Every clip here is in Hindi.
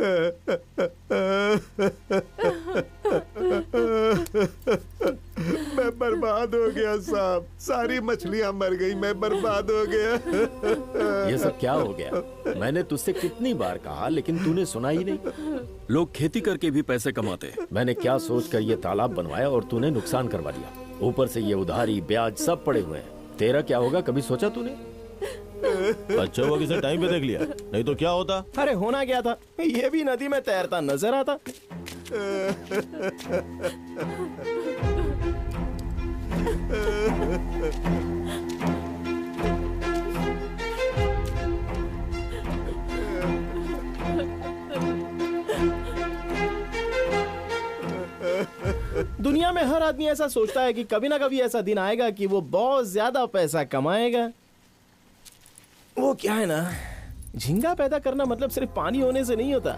मैं बर्बाद हो गया साहब, सारी मछलियां मर गई, मैं बर्बाद हो गया। ये सब क्या हो गया? मैंने तुझसे कितनी बार कहा लेकिन तूने सुना ही नहीं। लोग खेती करके भी पैसे कमाते हैं। मैंने क्या सोचकर ये तालाब बनवाया और तूने नुकसान करवा दिया। ऊपर से ये उधारी ब्याज सब पड़े हुए हैं। तेरा क्या होगा कभी सोचा तूने? अच्छा हुआ किसी टाइम पे देख लिया, नहीं तो क्या होता। अरे होना क्या था, ये भी नदी में तैरता नजर आता। दुनिया में हर आदमी ऐसा सोचता है कि कभी ना कभी ऐसा दिन आएगा कि वो बहुत ज्यादा पैसा कमाएगा। वो क्या है ना, झींगा पैदा करना मतलब सिर्फ पानी होने से नहीं होता।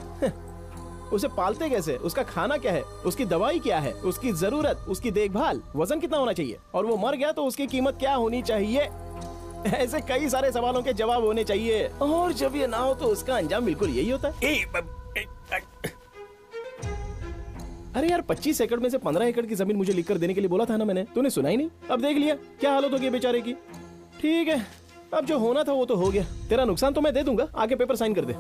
उसे पालते कैसे, उसका खाना क्या है, उसकी दवाई क्या है, उसकी जरूरत, उसकी देखभाल, वजन कितना होना चाहिए, और वो मर गया तो उसकी कीमत क्या होनी चाहिए। ऐसे कई सारे सवालों के जवाब होने चाहिए, और जब ये ना हो तो उसका अंजाम बिल्कुल यही होता है। अरे यार 25 एकड़ में से 15 एकड़ की जमीन मुझे लिखकर देने के लिए बोला था ना मैंने, तूने सुना ही नहीं। अब देख लिया क्या हालत हो गई बेचारे की। ठीक है, अब जो होना था वो तो हो गया। तेरा नुकसान तो मैं दे दूंगा, आगे पेपर साइन कर दे।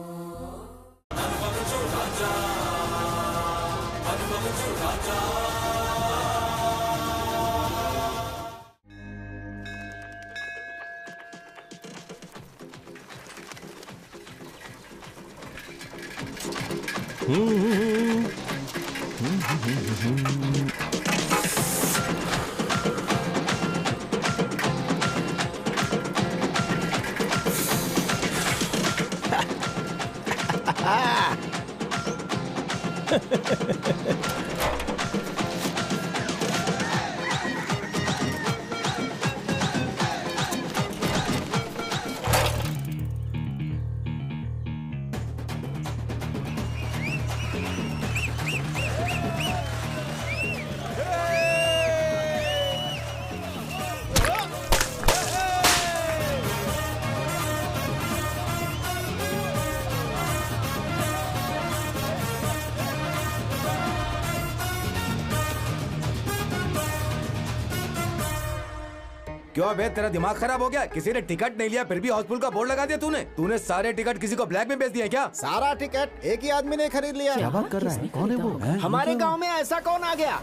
क्यों बे, तेरा दिमाग खराब हो गया? किसी ने टिकट नहीं लिया फिर भी हाउसफुल का बोर्ड लगा दिया तूने सारे टिकट किसी को ब्लैक में बेच दिया क्या? सारा टिकट एक ही आदमी ने खरीद लिया। क्या बात कर रहा है? कौन है वो? हमारे गांव में ऐसा कौन आ गया?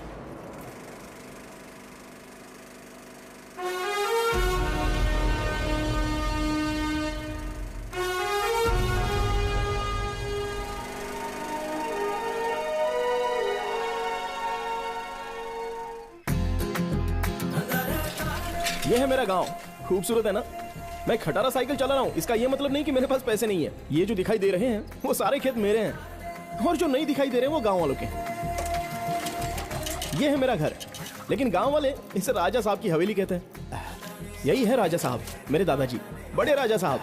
ये है मेरा गांव, खूबसूरत है ना। मैं खटारा साइकिल चला रहा हूँ, इसका ये मतलब नहीं कि मेरे पास पैसे नहीं है। ये जो दिखाई दे रहे हैं वो सारे खेत मेरे हैं, और जो नहीं दिखाई दे रहे हैं वो गांव वालों के। ये है मेरा घर, लेकिन गांव वाले इसे राजा साहब की हवेली कहते हैं। यही है राजा साहब, मेरे दादाजी, बड़े राजा साहब।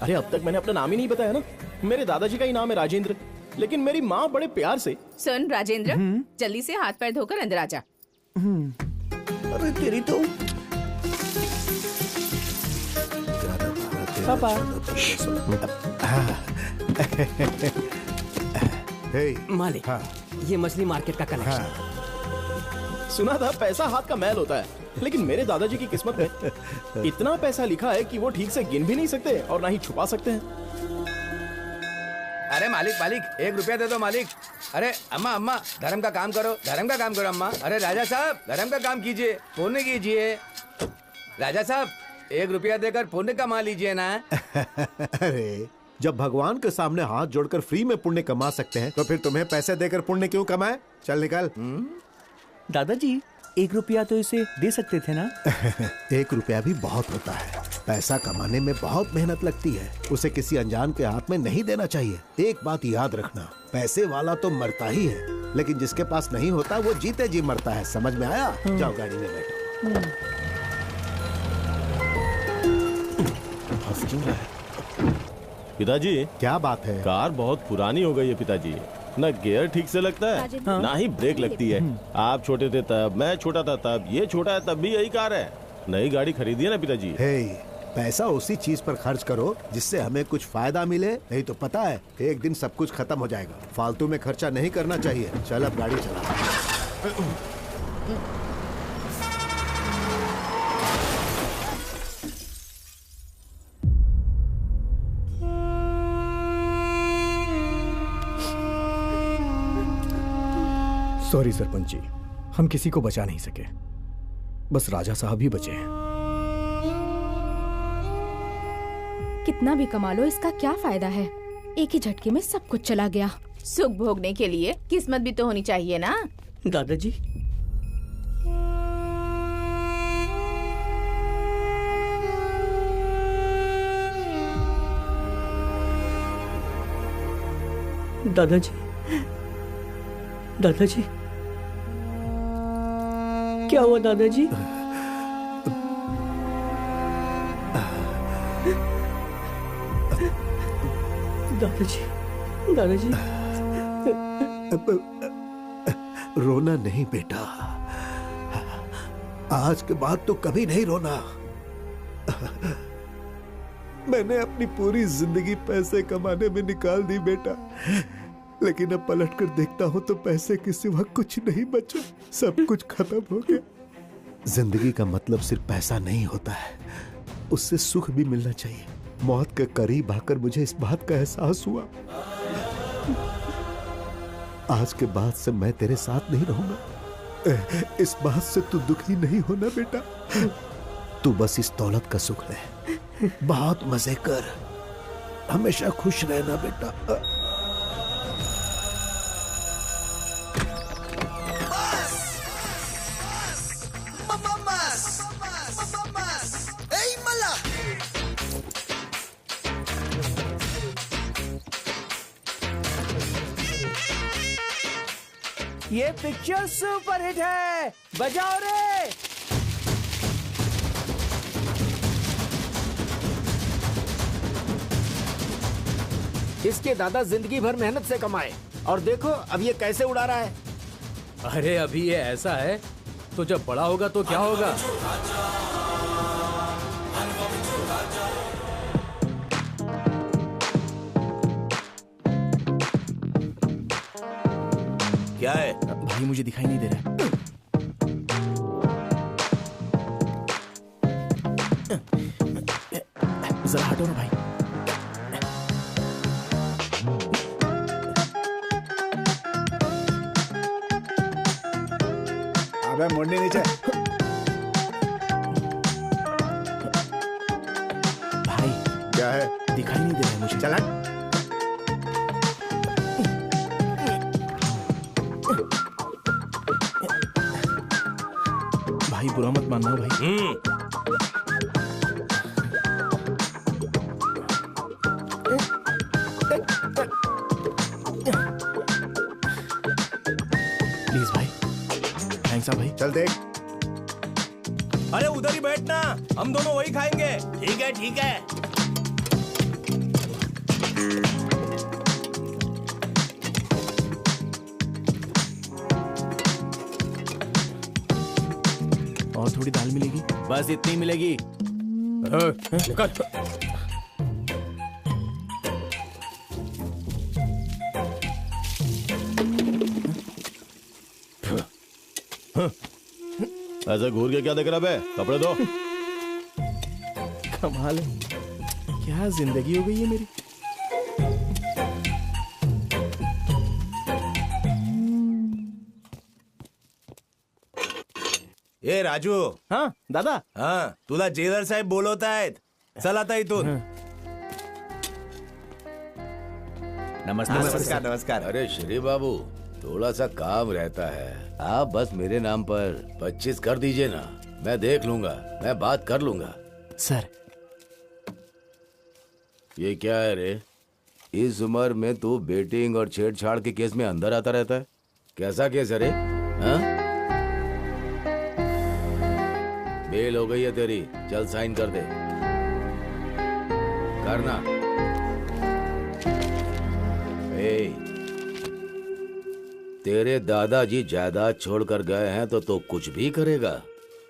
अरे अब तक मैंने अपना नाम ही नहीं बताया ना। मेरे दादाजी का ही नाम है राजेंद्र, लेकिन मेरी माँ बड़े प्यार से। सुन राजेंद्र, जल्दी से हाथ पैर धोकर अंदर आ जा। अरे तेरी तो पापा। मालिक, ये मछली मार्केट का कलेक्शन। सुना था पैसा हाथ का मैल होता है, लेकिन मेरे दादाजी की किस्मत में इतना पैसा लिखा है कि वो ठीक से गिन भी नहीं सकते और ना ही छुपा सकते हैं। अरे मालिक 1 रुपया दे दो मालिक। अरे अम्मा धर्म का काम करो, धर्म का काम करो अम्मा। अरे राजा साहब धर्म का काम कीजिए, पुण्य कीजिए। राजा साहब 1 रुपया देकर पुण्य कमा लीजिए ना। अरे जब भगवान के सामने हाथ जोड़कर फ्री में पुण्य कमा सकते हैं तो फिर तुम्हें पैसे देकर पुण्य क्यों कमाए? चल निकल। दादाजी 1 रुपया तो इसे दे सकते थे ना। 1 रुपया भी बहुत होता है। पैसा कमाने में बहुत मेहनत लगती है, उसे किसी अनजान के हाथ में नहीं देना चाहिए। एक बात याद रखना, पैसे वाला तो मरता ही है, लेकिन जिसके पास नहीं होता वो जीते जी मरता है। समझ में आया? जाओ गाड़ी में बैठो। पिताजी क्या बात है? कार बहुत पुरानी हो गई है पिताजी, ना गियर ठीक से लगता है ना ही ब्रेक लगती है। आप छोटे थे तब, मैं छोटा था तब, ये छोटा है तब भी यही कार है। नई गाड़ी खरीदी है ना पिताजी। हे, पैसा उसी चीज पर खर्च करो जिससे हमें कुछ फायदा मिले, नहीं तो पता है एक दिन सब कुछ खत्म हो जाएगा। फालतू में खर्चा नहीं करना चाहिए। चल अब गाड़ी चला। सॉरी सरपंच जी, हम किसी को बचा नहीं सके, बस राजा साहब ही बचे हैं। कितना भी कमा लो इसका क्या फायदा है, एक ही झटके में सब कुछ चला गया। सुख भोगने के लिए किस्मत भी तो होनी चाहिए ना। दादाजी दादाजी दादाजी क्या हुआ दादाजी? दादाजी दादाजी रोना नहीं बेटा, आज के बाद तो कभी नहीं रोना। मैंने अपनी पूरी जिंदगी पैसे कमाने में निकाल दी बेटा, लेकिन अब पलट कर देखता हूं तो पैसे के सिवा कुछ नहीं बचा, सब कुछ खत्म हो गया। जिंदगी का मतलब सिर्फ पैसा नहीं होता है, उससे सुख भी मिलना चाहिए। मौत के करीब आकर मुझे इस बात का एहसास हुआ। आज के बाद से मैं तेरे साथ नहीं रहूंगा। इस बात से तू दुखी नहीं होना बेटा, तू बस इस दौलत का सुख ले, बहुत मजे कर, हमेशा खुश रहना बेटा। ये पिक्चर सुपर हिट है, बजाओ रे। इसके दादा जिंदगी भर मेहनत से कमाए और देखो अब ये कैसे उड़ा रहा है। अरे अभी ये ऐसा है तो जब बड़ा होगा तो क्या होगा? क्या है भाई, मुझे दिखाई नहीं दे रहा है। जरा हटो ना भाई। अबे मुड़नी नीचे। भाई क्या है? दिखाई नहीं दे रहा है मुझे। चला। भाई बुरा मत मानना भाई। प्लीज भाई, थैंक्स भाई। चल देख। अरे उधर ही बैठना, हम दोनों वही खाएंगे। ठीक है ठीक है। और थोड़ी दाल मिलेगी? बस इतनी मिलेगी। ऐसा घूर के क्या देख रहा बे? कपड़े दो। कमाल है, क्या जिंदगी हो गई है मेरी। ए राजू. हाँ दादा. हाँ तुला जेलर साहेब बोलवत आहेत, चल आता इथून. नमस्ते। नमस्कार नमस्कार. अरे श्री बाबू, थोड़ा सा काम रहता है, आप बस मेरे नाम पर 25 कर दीजिए ना, मैं देख लूंगा, मैं बात कर लूंगा। सर ये क्या है रे? इस उम्र में तू बेटिंग और छेड़छाड़ के केस में अंदर आता रहता है, कैसा केस है रे? हाँ? बेल हो गई है तेरी, चल साइन कर दे। करना। तेरे दादाजी जायदाद छोड़कर गए हैं तो तू कुछ भी करेगा,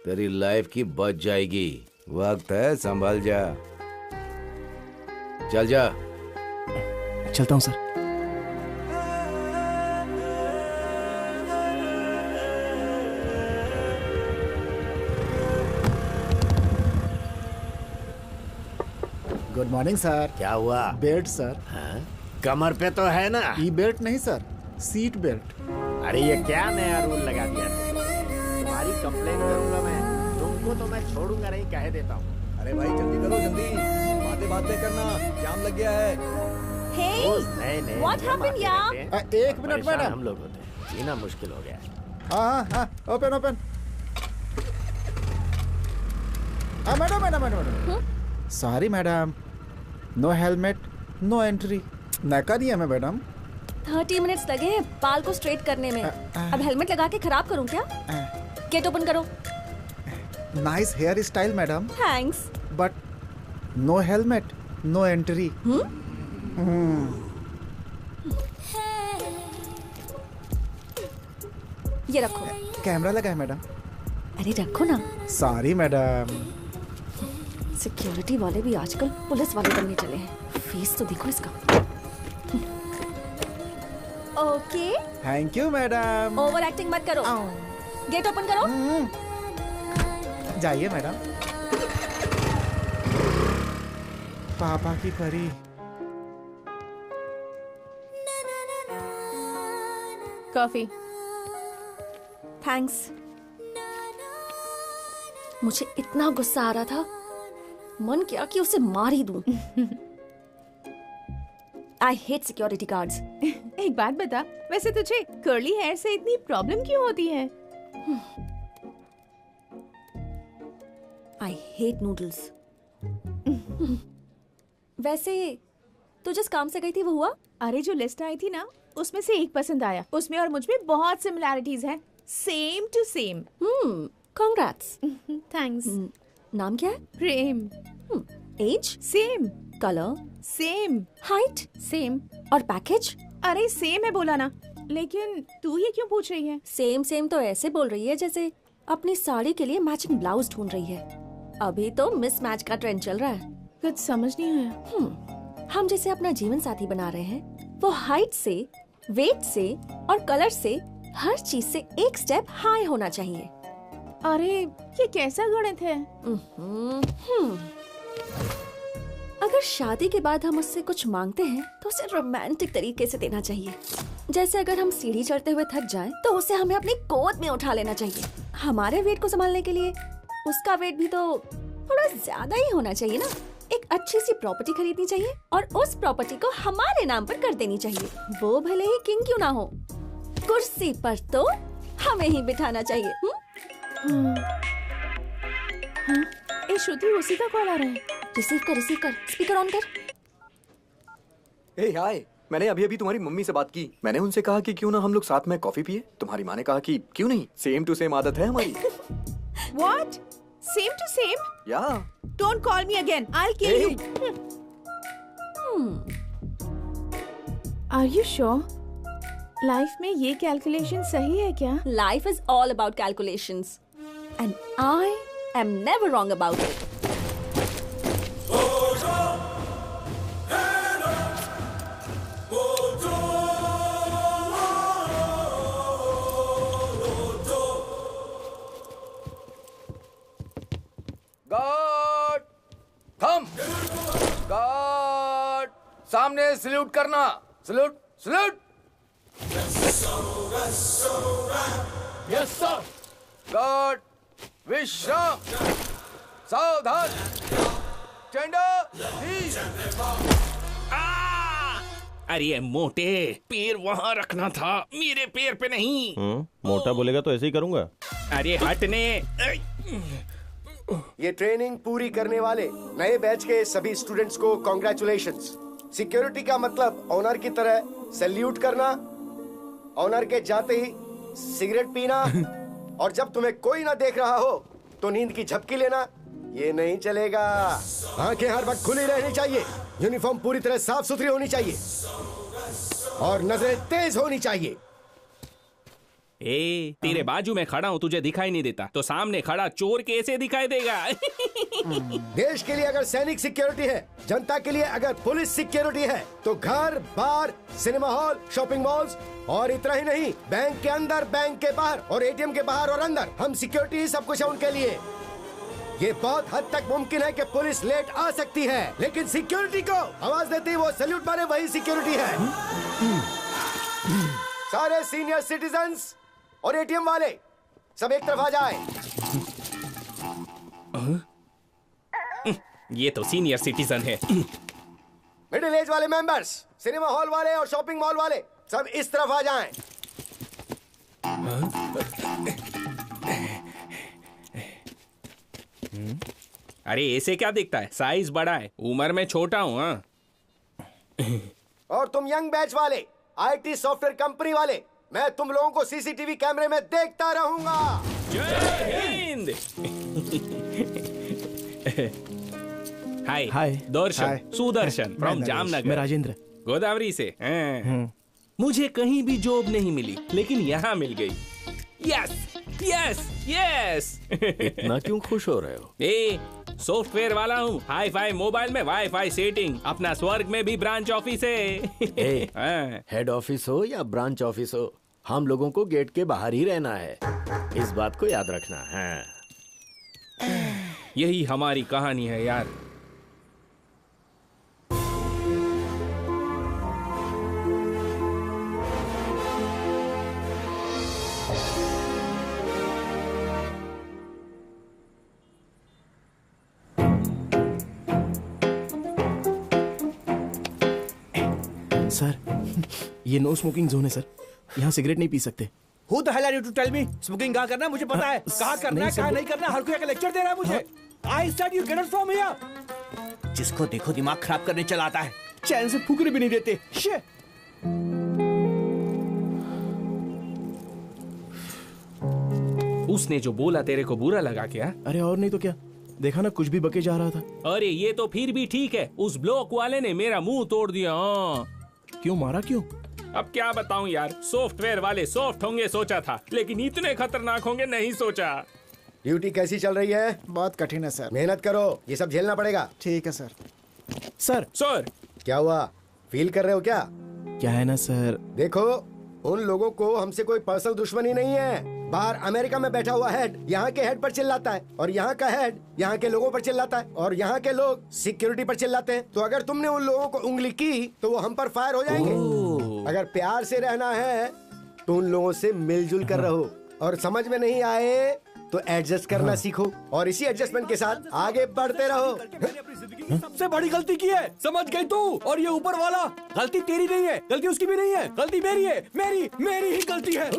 तेरी लाइफ की बच जाएगी। वक्त है, संभल जा। चल जा। चलता हूँ सर। Good morning sir. क्या हुआ? Belt sir. हाँ? कमर पे तो है ना? ई बेल्ट नहीं सर, सीट बेल्ट। अरे ये क्या नया रूल लगा दिया तुम्हारी कंप्लेन करूंगा मैं। तुमको तो मैं छोड़ूंगा नहीं, कह देता हूँ। अरे भाई जल्दी करो, जल्दी बातें करना, जाम लग गया है। नहीं, What happened, यार? एक मिनट मैडम। हम लोग होते हैं, जीना मुश्किल हो गया है। हाँ, ओपन। हाँ madam. Sorry madam, no helmet, no entry. नका नहीं है मैं मैडम। 30 मिनट्स लगे हैं बाल को स्ट्रेट करने में। अब हेलमेट लगा के खराब करूं क्या? गेट ओपन करो। Nice hair style madam. Thanks. But no helmet, no entry. ये रखो। कैमरा लगा है मैडम। अरे रखो ना। Sorry madam. सिक्योरिटी वाले भी आजकल पुलिस वाले बनने चले हैं। फेस तो देखो इसका। Okay. Thank you madam. Over acting मत करो। गेट ओपन करो। जाइए मैडम। पापा की परी। कॉफी। थैंक्स। मुझे इतना गुस्सा आ रहा था, मन किया कि उसे मार ही दूं। I hate security guards. एक बात बता, वैसे तुझे कर्ली हेयर से इतनी प्रॉब्लम क्यों होती है? I hate noodles. वैसे तू जिस काम से गई थी वो हुआ? अरे जो लिस्ट आई थी ना, उसमें से एक पसंद आया। उसमें और मुझ में बहुत सिमिलैरिटीज हैं, same to same. Congrats. Thanks. नाम क्या है? Prem. Age? Same. Colour? Same. Height? Same. और पैकेज? अरे सेम है बोला ना। लेकिन तू ये क्यों पूछ रही है? सेम तो ऐसे बोल रही है जैसे अपनी साड़ी के लिए मैचिंग ब्लाउज ढूंढ रही है। अभी तो मिसमैच का ट्रेंड चल रहा है। कुछ समझ नहीं आया। हम जिसे अपना जीवन साथी बना रहे हैं, वो हाइट से, वेट से और कलर से हर चीज से एक स्टेप हाई होना चाहिए। अरे ये कैसा गणित है? अगर शादी के बाद हम उससे कुछ मांगते हैं तो उसे रोमांटिक तरीके से देना चाहिए। जैसे अगर हम सीढ़ी चढ़ते हुए थक जाएं, तो उसे हमें अपनी गोद में उठा लेना चाहिए। हमारे वेट को संभालने के लिए उसका वेट भी तो थोड़ा ज्यादा ही होना चाहिए ना। एक अच्छी सी प्रॉपर्टी खरीदनी चाहिए और उस प्रॉपर्टी को हमारे नाम पर कर देनी चाहिए। वो भले ही किंग क्यों ना हो, कुर्सी पर तो हमें ही बिठाना चाहिए। ए श्रुति, उसी का कॉल आ रहा है। रिसीव कर, स्पीकर ऑन कर। ए हाय, मैंने अभी तुम्हारी मम्मी से बात की। मैंने उनसे कहा कि क्यों ना हम लोग साथ में कॉफी पिए। तुम्हारी माँ ने कहा कि क्यों नहीं, सेम टू सेम आदत है हमारी। What? Same to same? Yeah. Don't call me again. I'll kill you. Are you sure? Life में ये कैलकुलेशन सही है क्या? Life is all about calculations, and I am never wrong about it. Guard, थम। गार्ड, सामने सल्यूट करना। सल्यूट। Yes sir. गार्ड, विश्राम। सावधान। टेंडर। अरे मोटे, पैर वहाँ रखना था, मेरे पैर पे नहीं। मोटा बोलेगा तो ऐसे ही करूंगा। अरे हटने। ये ट्रेनिंग पूरी करने वाले नए बैच के सभी स्टूडेंट्स को कॉन्ग्रेचुलेशंस। सिक्योरिटी का मतलब ऑनर की तरह सैल्यूट करना, ऑनर के जाते ही सिगरेट पीना और जब तुम्हें कोई ना देख रहा हो तो नींद की झपकी लेना, ये नहीं चलेगा। आंखें हर वक्त खुली रहनी चाहिए, यूनिफॉर्म पूरी तरह साफ सुथरी होनी चाहिए और नजरें तेज होनी चाहिए। तेरे बाजू में खड़ा हूँ, तुझे दिखाई नहीं देता, तो सामने खड़ा चोर कैसे दिखाई देगा? देश के लिए अगर सैनिक सिक्योरिटी है, जनता के लिए अगर पुलिस सिक्योरिटी है, तो घर, बार, सिनेमा हॉल, शॉपिंग मॉल्स और इतना ही नहीं, बैंक के अंदर, बैंक के बाहर और एटीएम के बाहर और अंदर, हम सिक्योरिटी ही सब कुछ है उनके लिए। ये बहुत हद तक मुमकिन है कि पुलिस लेट आ सकती है, लेकिन सिक्योरिटी को आवाज देती वो सैल्यूट मारे, वही सिक्योरिटी है। सारे सीनियर सिटीजन्स और एटीएम वाले सब एक तरफ आ जाए। ये तो सीनियर सिटीजन है। मिडिल एज वाले मेंबर्स, सिनेमा हॉल वाले और शॉपिंग मॉल वाले सब इस तरफ आ जाएं। अरे ऐसे क्या दिखता है? साइज बड़ा है, उम्र में छोटा हूँ। हाँ। और तुम यंग बैच वाले, आईटी सॉफ्टवेयर कंपनी वाले, मैं तुम लोगों को सीसीटीवी कैमरे में देखता रहूंगा। जय हिंद। हाय हाय दर्शन, सुदर्शन फ्रॉम जामनगर। मैं राजेंद्र, गोदावरी से। मुझे कहीं भी जॉब नहीं मिली, लेकिन यहाँ मिल गई। Yes yes yes. इतना क्यों खुश हो रहे हो? ए, सॉफ्टवेयर वाला हूँ, हाई फाई मोबाइल में वाईफाई सेटिंग, अपना स्वर्ग में भी ब्रांच ऑफिस है। हेड ऑफिस हो या ब्रांच ऑफिस हो, हम लोगों को गेट के बाहर ही रहना है, इस बात को याद रखना है। यही हमारी कहानी है यार। सर, ये नो स्मोकिंग जोन है सर, यहाँ सिगरेट नहीं पी सकते। Who the hell are you to tell me? Smoking कहाँ करना है मुझे पता है, कहाँ करना है कहाँ नहीं करना, हर कोई का लेक्चर दे रहा है मुझे। I said you get it from here। जिसको देखो दिमाग खराब करने चला आता है, चैन से फूकने भी नहीं देते। उसने जो बोला तेरे को बुरा लगा क्या? अरे और नहीं तो क्या, देखा ना कुछ भी बके जा रहा था। अरे ये तो फिर भी ठीक है, उस ब्लॉक वाले ने मेरा मुंह तोड़ दिया। क्यों मारा, क्यों? अब क्या बताऊं यार, सॉफ्टवेयर वाले सॉफ्ट होंगे सोचा था, लेकिन इतने खतरनाक होंगे नहीं सोचा। ड्यूटी कैसी चल रही है? बहुत कठिन है सर। मेहनत करो, ये सब झेलना पड़ेगा। ठीक है सर। सर क्या हुआ, फील कर रहे हो क्या? क्या है ना सर, देखो उन लोगों को हमसे कोई पर्सनल दुश्मनी नहीं है। बाहर अमेरिका में बैठा हुआ हेड यहाँ के हेड पर चिल्लाता है, और यहाँ का हेड यहाँ के लोगों पर चिल्लाता है, और यहाँ के लोग सिक्योरिटी पर चिल्लाते हैं। तो अगर तुमने उन लोगों को उंगली की तो वो हम पर फायर हो जाएंगे। अगर प्यार से रहना है तो उन लोगों से मिलजुल कर रहो, और समझ में नहीं आए तो एडजस्ट करना सीखो, और इसी एडजस्टमेंट के साथ आगे बढ़ते रहो। सबसे बड़ी गलती की है, समझ गई तू? और ये ऊपर वाला, गलती तेरी नहीं है, गलती उसकी भी नहीं है, गलती मेरी है, मेरी ही गलती है।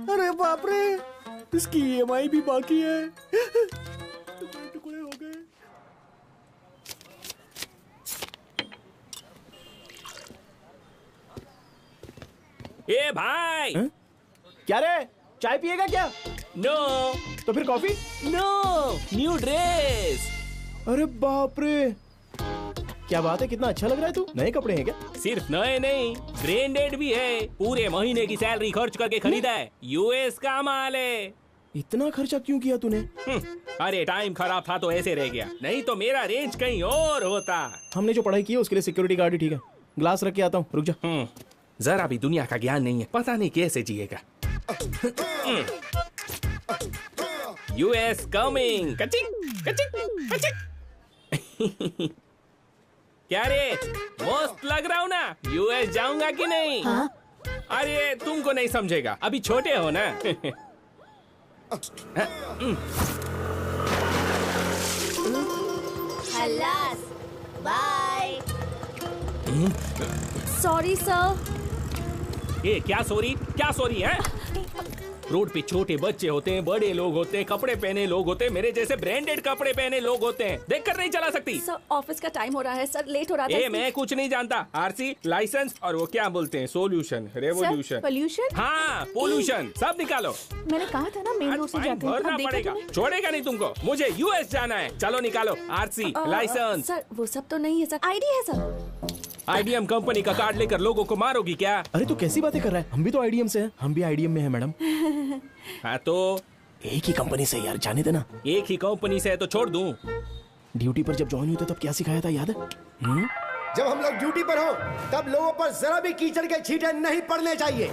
अरे बाप रे, इसकी EMI भी बाकी है। टुकड़े हो गए। ए भाई, क्या रे, चाय पिएगा क्या? नो। तो फिर कॉफी? No, new dress. अरे बाप रे, क्या बात है, कितना अच्छा लग रहा है तू। नए कपड़े हैं क्या? सिर्फ नए नहीं, ब्रांडेड भी है, पूरे महीने की सैलरी खर्च करके खरीदा है, US का माल है। इतना खर्चा क्यों किया तूने? अरे टाइम खराब था तो ऐसे रह गया, नहीं तो मेरा रेंज कहीं और होता। हमने जो पढ़ाई की है उसके लिए सिक्योरिटी गार्ड ही ठीक है। ग्लास रख के आता हूँ, रुक जा। जरा भी दुनिया का ज्ञान नहीं है, पता नहीं कैसे जिएगा। US coming, कचिंग कचिंग कचिंग। क्या रे, मस्त लग रहा हूँ ना? US जाऊंगा कि नहीं? हाँ? अरे तुमको नहीं समझेगा, अभी छोटे हो ना। खल्लास, बाय। Sorry sir. ये क्या सॉरी है? रोड पे छोटे बच्चे होते हैं, बड़े लोग होते हैं, कपड़े पहने लोग होते हैं, मेरे जैसे ब्रांडेड कपड़े पहने लोग होते हैं, देखकर नहीं चला सकती। सर ऑफिस का टाइम हो रहा है सर, लेट हो रहा है। मैं कुछ नहीं जानता। RC, लाइसेंस और वो क्या बोलते हैं, सोल्यूशन, रेवोल्यूशन, पोल्यूशन। हाँ पोल्यूशन, सब निकालो। मैंने कहा था ना मेन रोड से जाते हैं। भरना पड़ेगा, छोड़ेगा नहीं तुमको। मुझे US जाना है, चलो निकालो RC, लाइसेंस। सर वो सब तो नहीं है सर, ID है सर। आईडीएम कंपनी का कार्ड लेकर लोगों को मारोगी क्या? अरे तो कैसी बातें कर रहा है? हम भी तो आईडीएम से हैं। हम भी आईडीएम में हैं मैडम। हाँ तो एक ही कंपनी से यार, जाने देना। एक ही कंपनी से है तो छोड़ दूं। ड्यूटी पर जब ज्वाइन हुए थे तब क्या सिखाया था याद है? जब हम लोग ड्यूटी पर हो तब लोगों पर जरा भी कीचड़ के छींटे नहीं पड़ने चाहिए।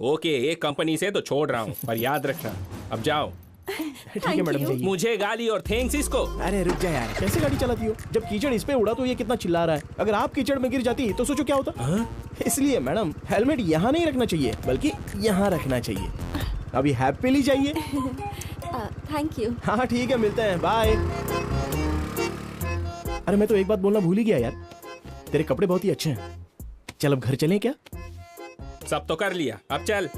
ओके, एक कंपनी से तो छोड़ रहा हूँ, पर याद रखना। अब जाओ। ठीक है मैडम, जाइए। मुझे गाली और थैंक्स इसको। अरे रुक जा यार, कैसे गाड़ी चलाती हो? जब कीचड़ इस पे उड़ा तो ये कितना चिल्ला रहा है। अगर आप कीचड़ में गिर जाती तो सोचो क्या होता। इसलिए मैडम हेलमेट यहाँ नहीं रखना चाहिए बल्कि यहाँ रखना चाहिए। अभी हैप्पीली जाइए। Thank you. हाँ ठीक है, मिलते हैं, बाय। अरे मैं तो एक बात बोलना भूल ही गया यार, तेरे कपड़े बहुत ही अच्छे हैं। चल अब घर चलें क्या? सब तो कर लिया, अब चल।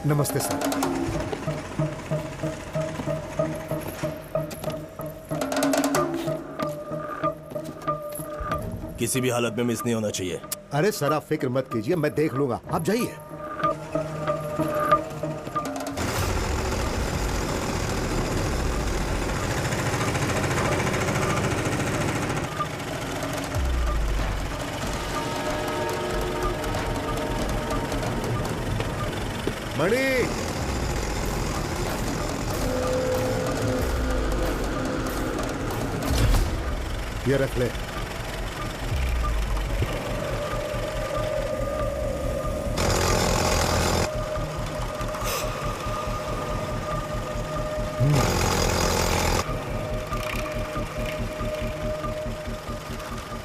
नमस्ते सर। किसी भी हालत में मिस नहीं होना चाहिए। अरे सर आप फिक्र मत कीजिए, मैं देख लूंगा, आप जाइए। मणि, ये रख ले।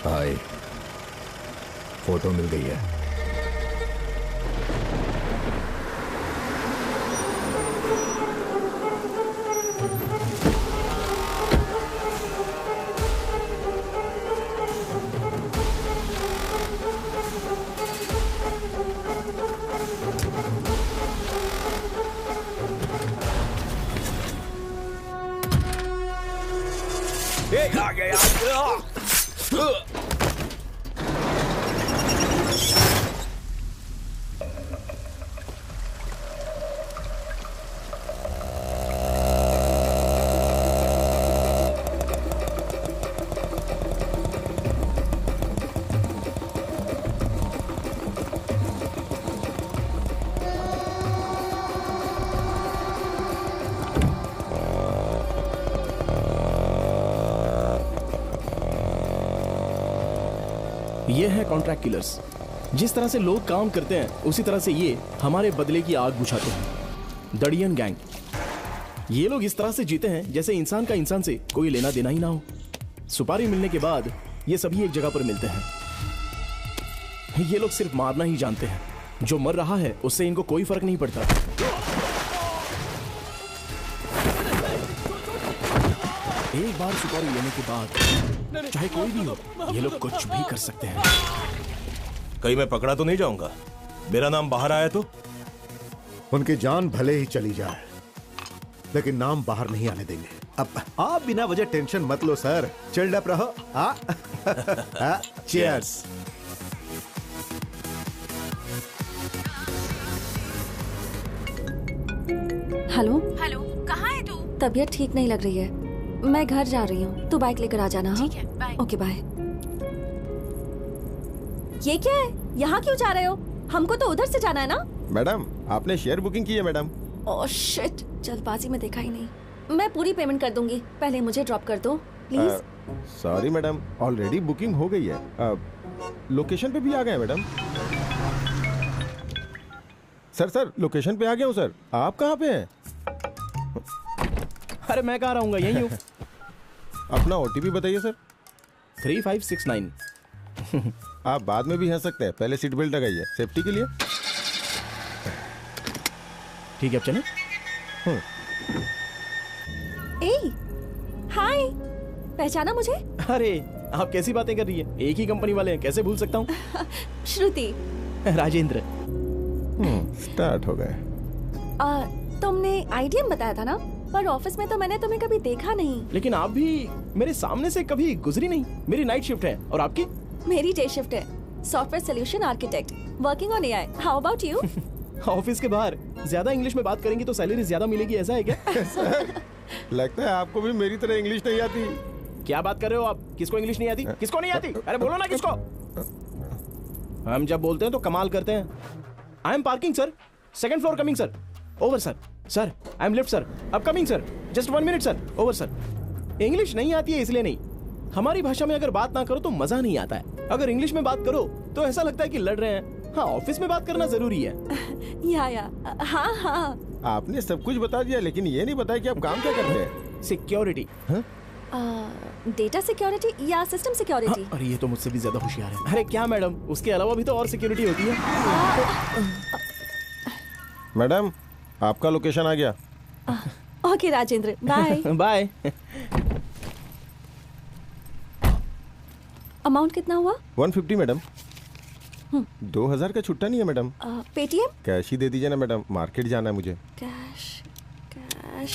भाई फोटो मिल गई है। आ गया। ये है कॉन्ट्रैक्ट किलर्स। जिस तरह से लोग काम करते हैं उसी तरह से ये हमारे बदले की आग बुझाते हैं। दड़ियन गैंग। ये लोग इस तरह से जीते हैं जैसे इंसान का इंसान से कोई लेना देना ही ना हो। सुपारी मिलने के बाद ये सभी एक जगह पर मिलते हैं। ये लोग सिर्फ मारना ही जानते हैं। जो मर रहा है उससे इनको कोई फर्क नहीं पड़ता। एक बार सुपारी लेने के बाद चाहे कोई भी हो, ये लोग कुछ भी कर सकते हैं। कहीं मैं पकड़ा तो नहीं जाऊंगा? मेरा नाम बाहर आया तो? उनकी जान भले ही चली जाए लेकिन नाम बाहर नहीं आने देंगे। अब आप बिना वजह टेंशन मत लो सर, चिल्ड अप रहो। चीयर्स। हेलो हेलो, कहाँ है तू? तबीयत ठीक नहीं लग रही है, मैं घर जा रही हूँ। तू बाइक लेकर आ जाना। ठीक है, बाय। Okay bye. ये क्या है? यहाँ क्यों जा रहे हो? हमको तो उधर से जाना है ना। मैडम आपने शेयर बुकिंग की है मैडम। ओह शिट, जल्दबाजी में देखा ही नहीं। मैं पूरी पेमेंट कर दूंगी, पहले मुझे ड्रॉप कर दो please. Sorry madam, already booking हो गई है। लोकेशन पे भी आ गए मैडम। सर लोकेशन पे आ गया हूँ सर। आप कहाँ पे हैं? अरे मैं कहाँ रहूंगा, यहीं हूँ। अपना OTP बताइए सर। 3569। आप बाद में भी हंस सकते हैं, पहले सीट बेल्ट लगाइए सेफ्टी के लिए। ठीक है अब चलें। ए, हाय, पहचाना मुझे? अरे आप कैसी बातें कर रही है? एक ही कंपनी वाले हैं, कैसे भूल सकता हूँ। श्रुति। राजेंद्र। स्टार्ट हो गए। तुमने आईडीएम बताया था ना, पर ऑफिस में तो मैंने तुम्हें कभी देखा नहीं। लेकिन आप भी मेरे सामने से कभी गुजरी नहीं। मेरी नाइट शिफ्ट है और आपकी? मेरी डे शिफ्ट है, software solution architect, working on AI. How about you? Office के बाहर ज्यादा इंग्लिश में बात करेंगी तो सैलरी ज्यादा मिलेगी, ऐसा है क्या? लगता है आपको भी मेरी तरह इंग्लिश नहीं आती। क्या बात कर रहे हो आप? किसको इंग्लिश नहीं आती? किसको नहीं आती? अरे बोलो ना किसको। हम जब बोलते हैं तो कमाल करते हैं। I am parking sir, second floor coming sir, over sir. Sir I am lift sir, अब coming sir, just 1 minute sir, over sir. English नहीं आती है इसलिए नहीं, हमारी भाषा में अगर बात ना करो तो मजा नहीं आता है। अगर इंग्लिश में बात करो तो ऐसा लगता है कि लड़ रहे हैं। हाँ, ऑफिस में बात करना जरूरी है। या हाँ हाँ। आपने सब कुछ बता दिया, लेकिन ये नहीं बताया कि आप काम क्या करते हैं। सिक्योरिटी। डेटा सिक्योरिटी या सिस्टम सिक्योरिटी? अरे ये तो मुझसे भी ज्यादा होशियार है। अरे क्या मैडम, उसके अलावा भी तो और सिक्योरिटी होती है। मैडम आपका लोकेशन आ गया। Okay Rajendra, bye. Bye. Amount कितना हुआ? 150 मैडम। 2000 का छुट्टा नहीं है मैडम। पेटीएम? कैश ही दे दीजिए ना मैडम, मार्केट जाना है मुझे। Cash cash.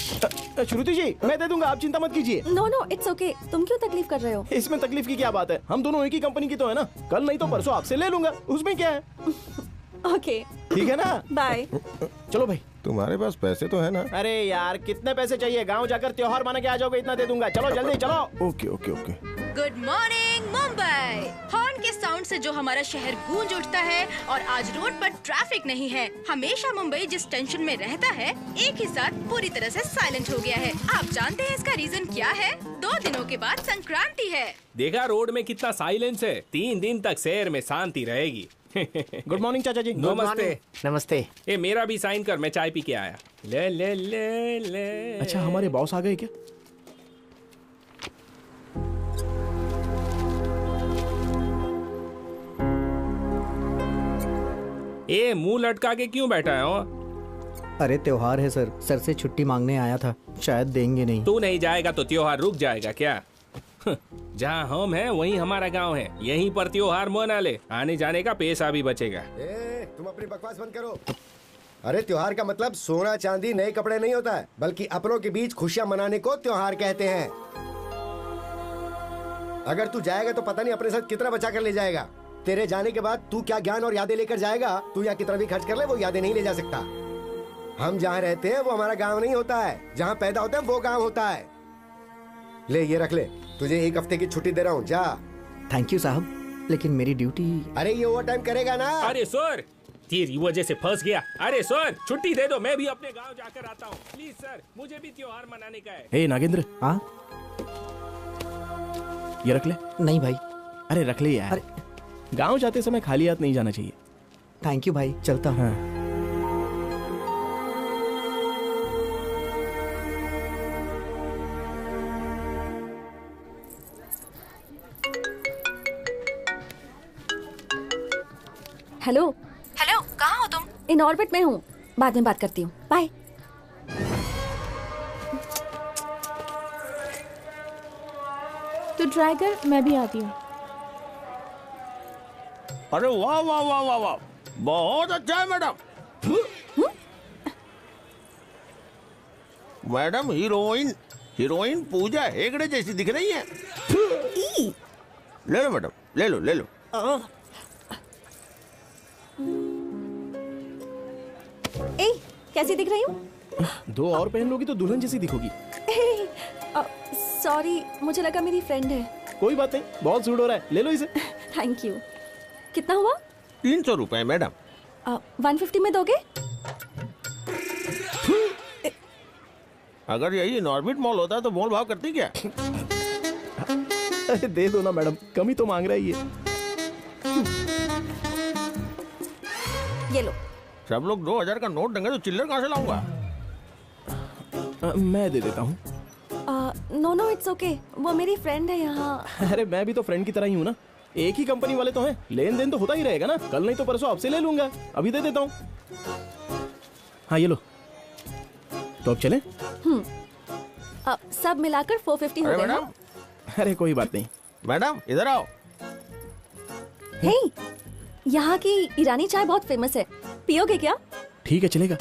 श्रुति जी मैं दे दूंगा, आप चिंता मत कीजिए। नो नो इट्स ओके, तुम क्यों तकलीफ कर रहे हो? इसमें तकलीफ की क्या बात है, हम दोनों एक ही कंपनी की तो है ना। कल नहीं तो परसों आपसे ले लूंगा, उसमें क्या है। ओके ठीक है ना। बाय। चलो भाई। तुम्हारे पास पैसे तो है ना? अरे यार कितने पैसे चाहिए? गांव जाकर त्योहार माना के आ जाओगे, इतना दे दूंगा। चलो जल्दी चलो। Okay okay okay. Good morning Mumbai. Horn के साउंड से जो हमारा शहर गूंज उठता है और आज रोड पर ट्रैफिक नहीं है। हमेशा मुंबई जिस टेंशन में रहता है, एक ही साथ पूरी तरह से साइलेंट हो गया है। आप जानते हैं इसका रीजन क्या है? 2 दिनों के बाद संक्रांति है। देखा रोड में कितना साइलेंस है। 3 दिन तक शहर में शांति रहेगी। गुड मॉर्निंग चाचा जी। नमस्ते। नमस्ते। ए मेरा भी साइन कर, मैं चाय पी के आया। ले ले ले ले। अच्छा हमारे बॉस आ गए क्या? ए मुंह लटका के क्यों बैठा है? अरे त्योहार है सर, सर से छुट्टी मांगने आया था, शायद देंगे नहीं। तू नहीं जाएगा तो त्योहार रुक जाएगा क्या? जहाँ हम हैं वहीं हमारा गांव है, यहीं पर त्योहार मना ले, आने जाने का पैसा भी बचेगा। तुम अपनी बकवास बंद करो। अरे त्योहार का मतलब सोना चांदी नए कपड़े नहीं होता है, बल्कि अपनों के बीच खुशियां मनाने को त्योहार कहते हैं। अगर तू जाएगा तो पता नहीं अपने साथ कितना बचा कर ले जाएगा। तेरे जाने के बाद तू क्या ज्ञान और यादें लेकर जाएगा? तू यहाँ कितना भी खर्च कर ले, वो यादें नहीं ले जा सकता। हम जहाँ रहते हैं वो हमारा गाँव नहीं होता है, जहाँ पैदा होते हैं वो गाँव होता है। ले ये रख ले, तुझे 1 हफ्ते की छुट्टी दे रहा हूँ, जा। थैंक यू साहब, लेकिन मेरी ड्यूटी। अरे ये ओवर टाइम करेगा ना। अरे सर तेरी वजह से फंस गया। अरे सर छुट्टी दे दो, मैं भी अपने गांव जाकर आता हूँ। प्लीज सर, मुझे भी त्योहार मनाने का है। हे नागेंद्र। हाँ ये रख ले। नहीं भाई। अरे रख ले यार, गांव जाते समय खाली हाथ नहीं जाना चाहिए। थैंक यू भाई, चलता हूँ। हेलो। हेलो, कहाँ हो तुम? इन ऑर्बिट में हूँ, बाद में बात करती हूँ, बाय। तो ट्राई कर, मैं भी आती हूँ। अरे वाह वाह वाह वाह वाह, बहुत अच्छा है madam. Madam heroine Pooja Hegde जैसी दिख रही है। ले लो मैडम, ले लो ले लो। ए, कैसी दिख रही हूँ? 2 और पहन लोगी तो दुल्हन जैसी दिखोगी। सॉरी, मुझे लगा मेरी फ्रेंड है। कोई बात नहीं, बहुत सूट हो रहा है, ले लो इसे। Thank you. कितना हुआ? 300 रुपए मैडम। 150 में दोगे? अगर यही नॉर्बिट मॉल होता तो मोल भाव करती क्या? अरे दे दो ना मैडम, कम ही तो मांग रहा है ये। ये लो। सब लोग 2000 का नोट देंगे तो चिल्लर कहाँ से लाऊंगा? मैं दे देता हूँ। नो नो इट्स ओके, वो मेरी फ्रेंड है यहाँ। अरे मैं भी तो फ्रेंड की तरह ही हूँ ना, एक ही कंपनी वाले तो हैं, लेन देन तो होता ही रहेगा ना। कल नहीं तो परसों आपसे ले लूंगा, अभी दे देता हूँ। हाँ ये लो, तो अब चलें? सब मिलाकर 450 हो गए ना? अरे कोई बात नहीं। मैडम इधर आओ। हे, यहाँ की ईरानी चाय बहुत फेमस है, पियोगे क्या? ठीक है, चलेगा।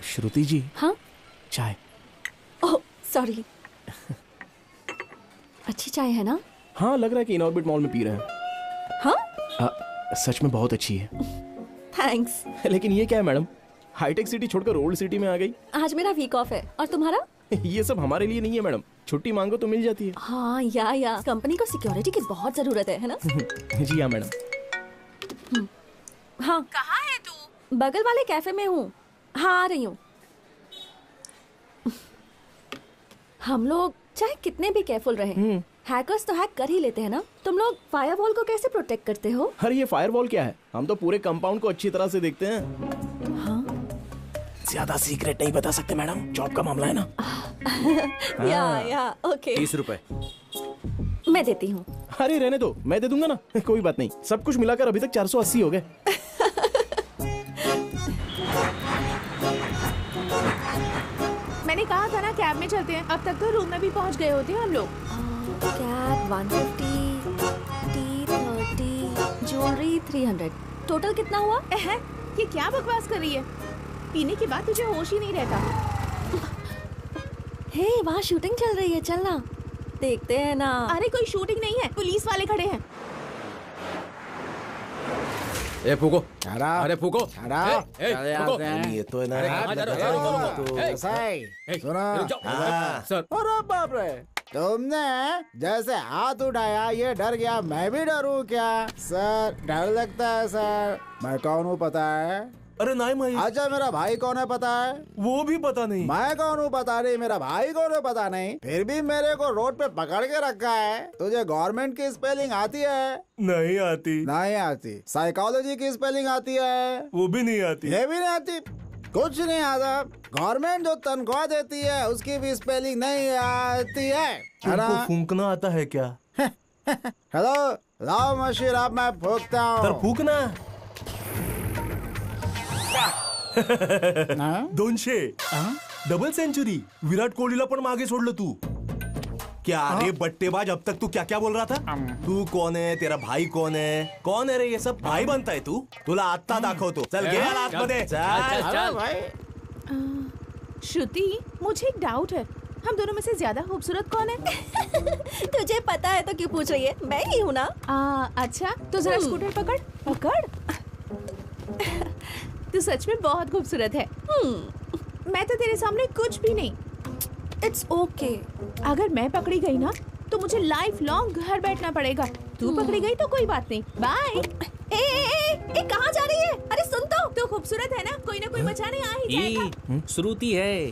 श्रुति जी। हाँ? चाय। Oh sorry. अच्छी चाय है ना? हाँ, लग रहा है कि इनऑर्बिट मॉल में पी रहे हैं। हाँ? सच में बहुत अच्छी है। थैंक्स। लेकिन ये क्या है मैडम, हाईटेक सिटी छोड़कर ओल्ड सिटी में आ गई। आज मेरा वीक ऑफ है। और तुम्हारा? ये सब हमारे लिए नहीं है मैडम, छुट्टी मांगो तो मिल जाती है। हाँ या कंपनी को सिक्योरिटी की बहुत जरूरत है ना? जी हाँ मैडम। हाँ। कहाँ है तू? बगल वाले कैफे में हूँ। हाँ आ रही हूँ। हम लोग चाहे कितने भी केयरफुल रहे, हैकर्स तो हैक कर ही लेते हैं ना। तुम लोग फायरवॉल को कैसे प्रोटेक्ट करते हो? अरे ये फायरवॉल क्या है, हम तो पूरे कंपाउंड को अच्छी तरह से देखते हैं। हाँ? ज्यादा सीक्रेट नहीं बता सकते मैडम, जॉब का मामला है ना। या ओके। 30 रुपए मैं देती हूँ। अरे रहने दो, मैं दे दूंगा ना। कोई बात नहीं, सब कुछ मिलाकर अभी तक 480 हो गए। मैंने कहा था ना कैब में चलते हैं। अब तक तो रूम में भी पहुंच गए होते हैं हम लोग। कैब 150, टी 30, ज्वेलरी 300, टोटल कितना हुआ? ये क्या बकवास कर रही है? पीने के बाद तुझे होश ही नहीं रहता। हे वहाँ शूटिंग चल रही है, चलना देखते हैं ना। अरे कोई शूटिंग नहीं है, पुलिस वाले खड़े हैं। ए फूको, अरे फूको, ये तो है ना। अरे बाप रे, तुमने जैसे हाथ उठाया ये डर गया, मैं भी डरूं क्या? सर डर लगता है सर। मैं कौन हूँ पता है? अरे नहीं भाई। अच्छा मेरा भाई कौन है पता है? वो भी पता नहीं। मैं कौन हूँ पता नहीं, मेरा भाई कौन है पता नहीं, फिर भी मेरे को रोड पे पकड़ के रखा है। तुझे गवर्नमेंट की स्पेलिंग आती है? नहीं आती। नहीं आती। साइकोलॉजी की स्पेलिंग आती है? वो भी नहीं आती। ये भी नहीं आती, कुछ नहीं आता। गवर्नमेंट जो तनख्वाह देती है उसकी भी स्पेलिंग नहीं आती है। तुमको फूंकना आता है क्या? हेलो, लाओ मशीन, अब मैं फूंकता हूँ। तर फूंकना। 200 डबल सेंचुरी, विराट कोहलीला पण मागे सोडलं तू। क्या रे बट्टेबाज, अब तक तू क्या क्या बोल रहा था? तू कौन है, तेरा भाई कौन है? कौन है रे ये सब? भाई बनताय तू? तुला आत्ता दाखवतो। चल गे आतमध्ये। चल। श्रुति, मुझे एक डाउट है, हम दोनों में से ज्यादा खूबसूरत कौन है? तुझे पता है तो क्यों पूछ रही है? मैं ही हूँ ना। अच्छा तो जरा स्कूटर पकड़। तू सच में बहुत खूबसूरत है। मैं तो तेरे सामने कुछ भी नहीं। It's okay. अगर मैं पकड़ी गई ना तो मुझे लाइफ लॉन्ग घर बैठना पड़ेगा। तू पकड़ी गई तो कोई बात नहीं। बाय। ए कहाँ जा रही है? अरे सुन तो। तू खूबसूरत है ना, कोई ना कोई बचाने आ ही जाएगा। श्रुति है।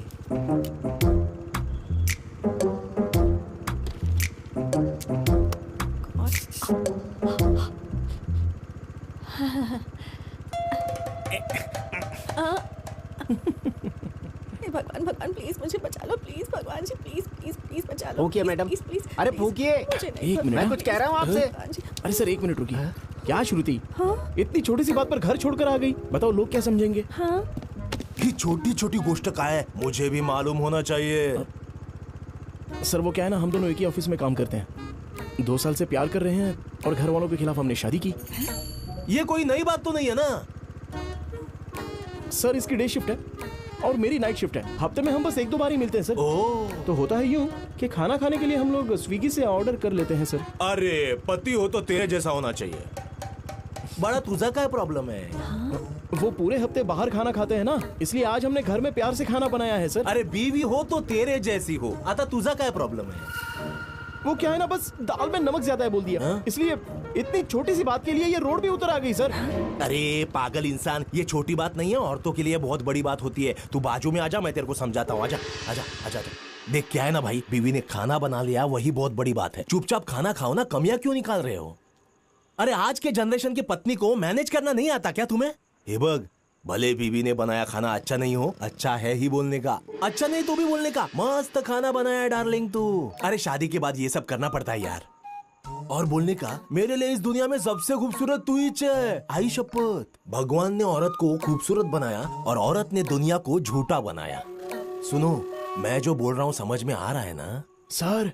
भगवान भगवान प्लीज मुझे बचा लो, प्लीज भगवान जी, प्लीज प्लीज प्लीज बचा लो। फूकिए मैडम। अरे फूकिए। एक मिनट, मैं कुछ कह रहा हूँ आपसे। अरे सर एक मिनट रुकिए। क्या श्रुति, इतनी छोटी सी बात पर घर छोड़कर आ गई? बताओ लोग क्या समझेंगे? ये छोटी छोटी गोष्ट का है, मुझे भी मालूम होना चाहिए। सर वो क्या है ना, हम दोनों एक ही ऑफिस में काम करते हैं, 2 साल से प्यार कर रहे हैं और घर वालों के खिलाफ हमने शादी की। ये कोई नई बात तो नहीं है ना? सर इसकी डे शिफ्ट है और मेरी नाइट शिफ्ट है। हफ्ते में हम बस 1-2 बार ही मिलते हैं सर। तो होता है यूं कि खाना खाने के लिए हम लोग स्विगी से ऑर्डर कर लेते हैं सर। अरे पति हो तो तेरे जैसा होना चाहिए। बड़ा तुझा क्या प्रॉब्लम है? वो पूरे हफ्ते बाहर खाना खाते हैं ना, इसलिए आज हमने घर में प्यार से खाना बनाया है सर। अरे बीवी हो तो तेरे जैसी हो। आता तुझा क्या प्रॉब्लम है? वो क्या है ना, बस दाल में नमक ज्यादा है बोल दिया। इसलिए इतनी छोटी सी बात के लिए ये रोड पे उतर आ गई सर। अरे पागल इंसान, ये छोटी बात नहीं है, औरतों के लिए बहुत बड़ी बात होती है। तू बाजू में आजा, मैं तेरे को समझाता हूँ। आजा आजा आजा। देख क्या है ना भाई, बीवी ने खाना बना लिया वही बहुत बड़ी बात है। चुपचाप खाना खाओ ना, कमियां क्यों निकाल रहे हो? अरे आज के जनरेशन की पत्नी को मैनेज करना नहीं आता क्या तुम्हें? हे बग, भले बीवी ने बनाया खाना अच्छा नहीं हो, अच्छा है ही बोलने का, अच्छा नहीं तो भी बोलने का। मस्त खाना बनाया डार्लिंग तू। अरे शादी के बाद ये सब करना पड़ता है यार। और बोलने का, मेरे लिए इस दुनिया में सबसे खूबसूरत तू ही है। आई शपथ। भगवान ने औरत को खूबसूरत बनाया और औरत ने दुनिया को झूठा बनाया। सुनो, मैं जो बोल रहा हूँ समझ में आ रहा है ना? सर,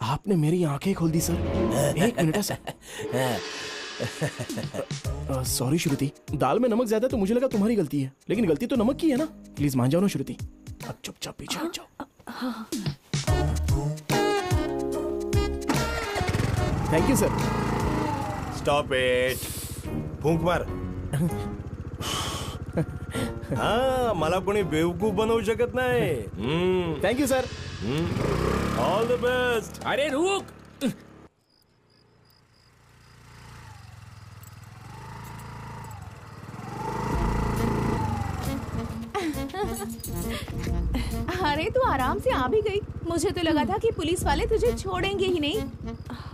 आपने मेरी आंखें खोल दी सर। एक मिनट है सर। सॉरी श्रुति, दाल में नमक ज्यादा तो मुझे लगा तुम्हारी गलती है, लेकिन गलती तो नमक की है ना। प्लीज मान जाओ ना श्रुति, अब चुपचाप पीछे हट जाओ। Thank you sir. Stop it. फूंक मार। हाँ, मला कोणी बेवकूफ बनवू शकत नाही। Thank you sir. All the best. अरे रुक। अरे तू आराम से आ भी गई। मुझे तो लगा था कि पुलिस वाले तुझे छोड़ेंगे ही नहीं।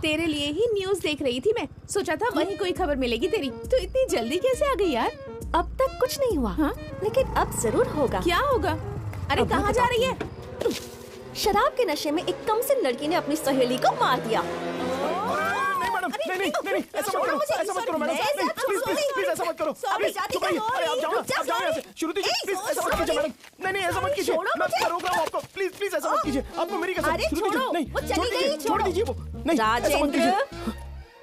तेरे लिए ही न्यूज़ देख रही थी मैं, सोचा था वहीं कोई खबर मिलेगी तेरी। तो इतनी जल्दी कैसे आ गई यार? अब तक कुछ नहीं हुआ। हाँ? लेकिन अब जरूर होगा। क्या होगा? अरे कहाँ जा रही है? शराब के नशे में एक कम से लड़की ने अपनी सहेली को मार दिया। नहीं, ऐसा मत करो, ऐसा मत करो मैडम, प्लीज ऐसा मत करो। अरे आप जाओ यहाँ से। श्रुति जी, प्लीज ऐसा मत कीजिए मैडम। नहीं, ऐसा मत कीजिए। मैं रोक रहा हूँ आपको। प्लीज ऐसा मत कीजिए। आपको मेरी कसम। श्रुति जी, नहीं, छोड़ दीजिए वो। नहीं, राजेंद्र,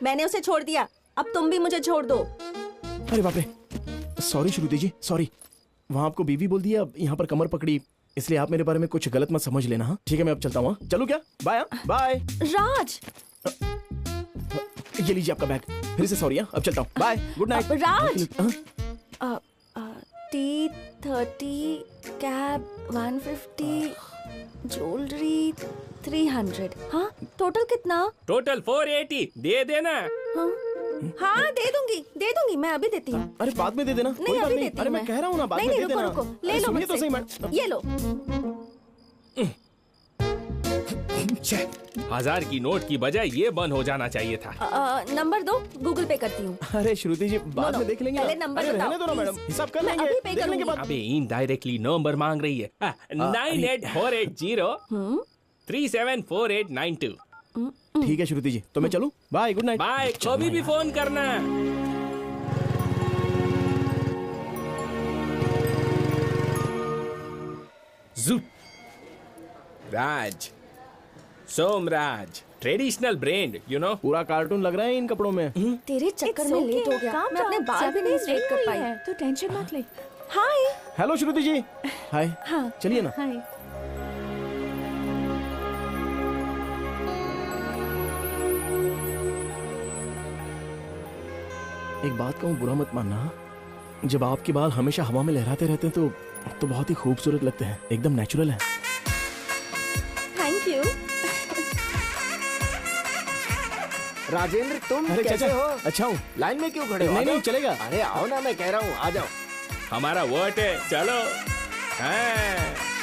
मैंने उसे छोड़ दिया, अब तुम भी मुझे छोड़ दो। अरे बाप रे, सॉरी श्रुति जी, सॉरी। वहाँ आपको बीवी बोल दिया, यहाँ पर कमर पकड़ी, इसलिए आप मेरे बारे में कुछ गलत मत समझ लेना। हाँ ठीक है, मैं अब चलता हूँ। चलो क्या? Bye bye. राज, ये लीजिए आपका बैग। फिर से सॉरी। अब चलता हूँ। Bye, good night. Raj, T30 cab 150 jewellery 300। हाँ, टोटल कितना? टोटल 480। दे देना। हाँ दे दूंगी, मैं अभी देती हूँ। अरे बाद में दे देना। नहीं, अभी देती हूँ। अरे मैं कह रहा हूँ ना, बाद में दे देना। रुको, ले लो सुनिए तो सही मैडम। ये लो। 1000 की नोट की बजाय ये बंद हो जाना चाहिए था। नंबर दो, गूगल पे करती हूँ। अरे श्रुति जी, बाद में देख लेंगे। पहले नंबर बताओ। रहने दो ना मैडम, हिसाब कर मैं लेंगे। अभी पे देख लेंगे बाद। अबे इनडायरेक्टली नंबर मांग रही है। 98480 374892। ठीक है श्रुति जी, तो मैं चलूं? Bye, good night. बाय, कभी भी फोन करना। Raj, Somraj, traditional brand, you know. पूरा कार्टून लग रहा है इन कपड़ों में। तेरे चक्कर में लेट हो गया, मैं अपने बाल भी नहीं स्ट्रेट कर पाई। तो टेंशन मत ले। हाय। हेलो श्रुति जी। हाय। हाँ, चलिए ना। हाय। एक बात कहूँ, बुरा मत मानना, जब आपके बाल हमेशा हवा में लहराते रहते हैं तो बहुत ही खूबसूरत लगते हैं, एकदम नेचुरल है। Thank you. राजेंद्र, तुम अरे कैसे चाचा, हो? अच्छा हूँ। लाइन में क्यों खड़े हो? नहीं, चलेगा। अरे आओ ना, मैं कह रहा हूँ, आ जाओ। हमारा वोट है, चलो। हाँ।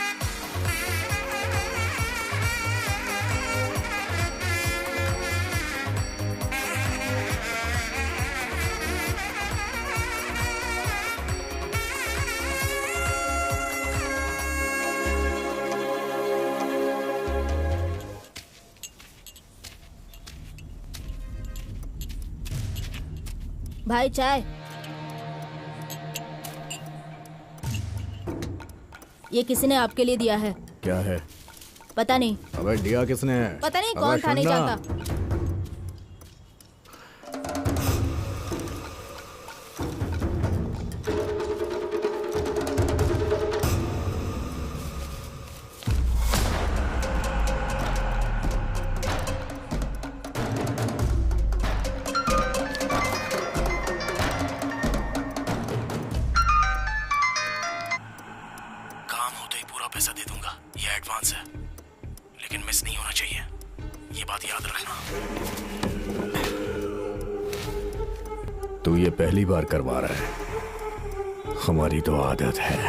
भाई चाय। ये किसी ने आपके लिए दिया है। क्या है? पता नहीं। अबे दिया किसने? पता नहीं कौन था, नहीं जानता। पैसा दे दूंगा, ये एडवांस है, लेकिन मिस नहीं होना चाहिए, ये बात याद रखना। तू ये पहली बार करवा रहा है, हमारी तो आदत है।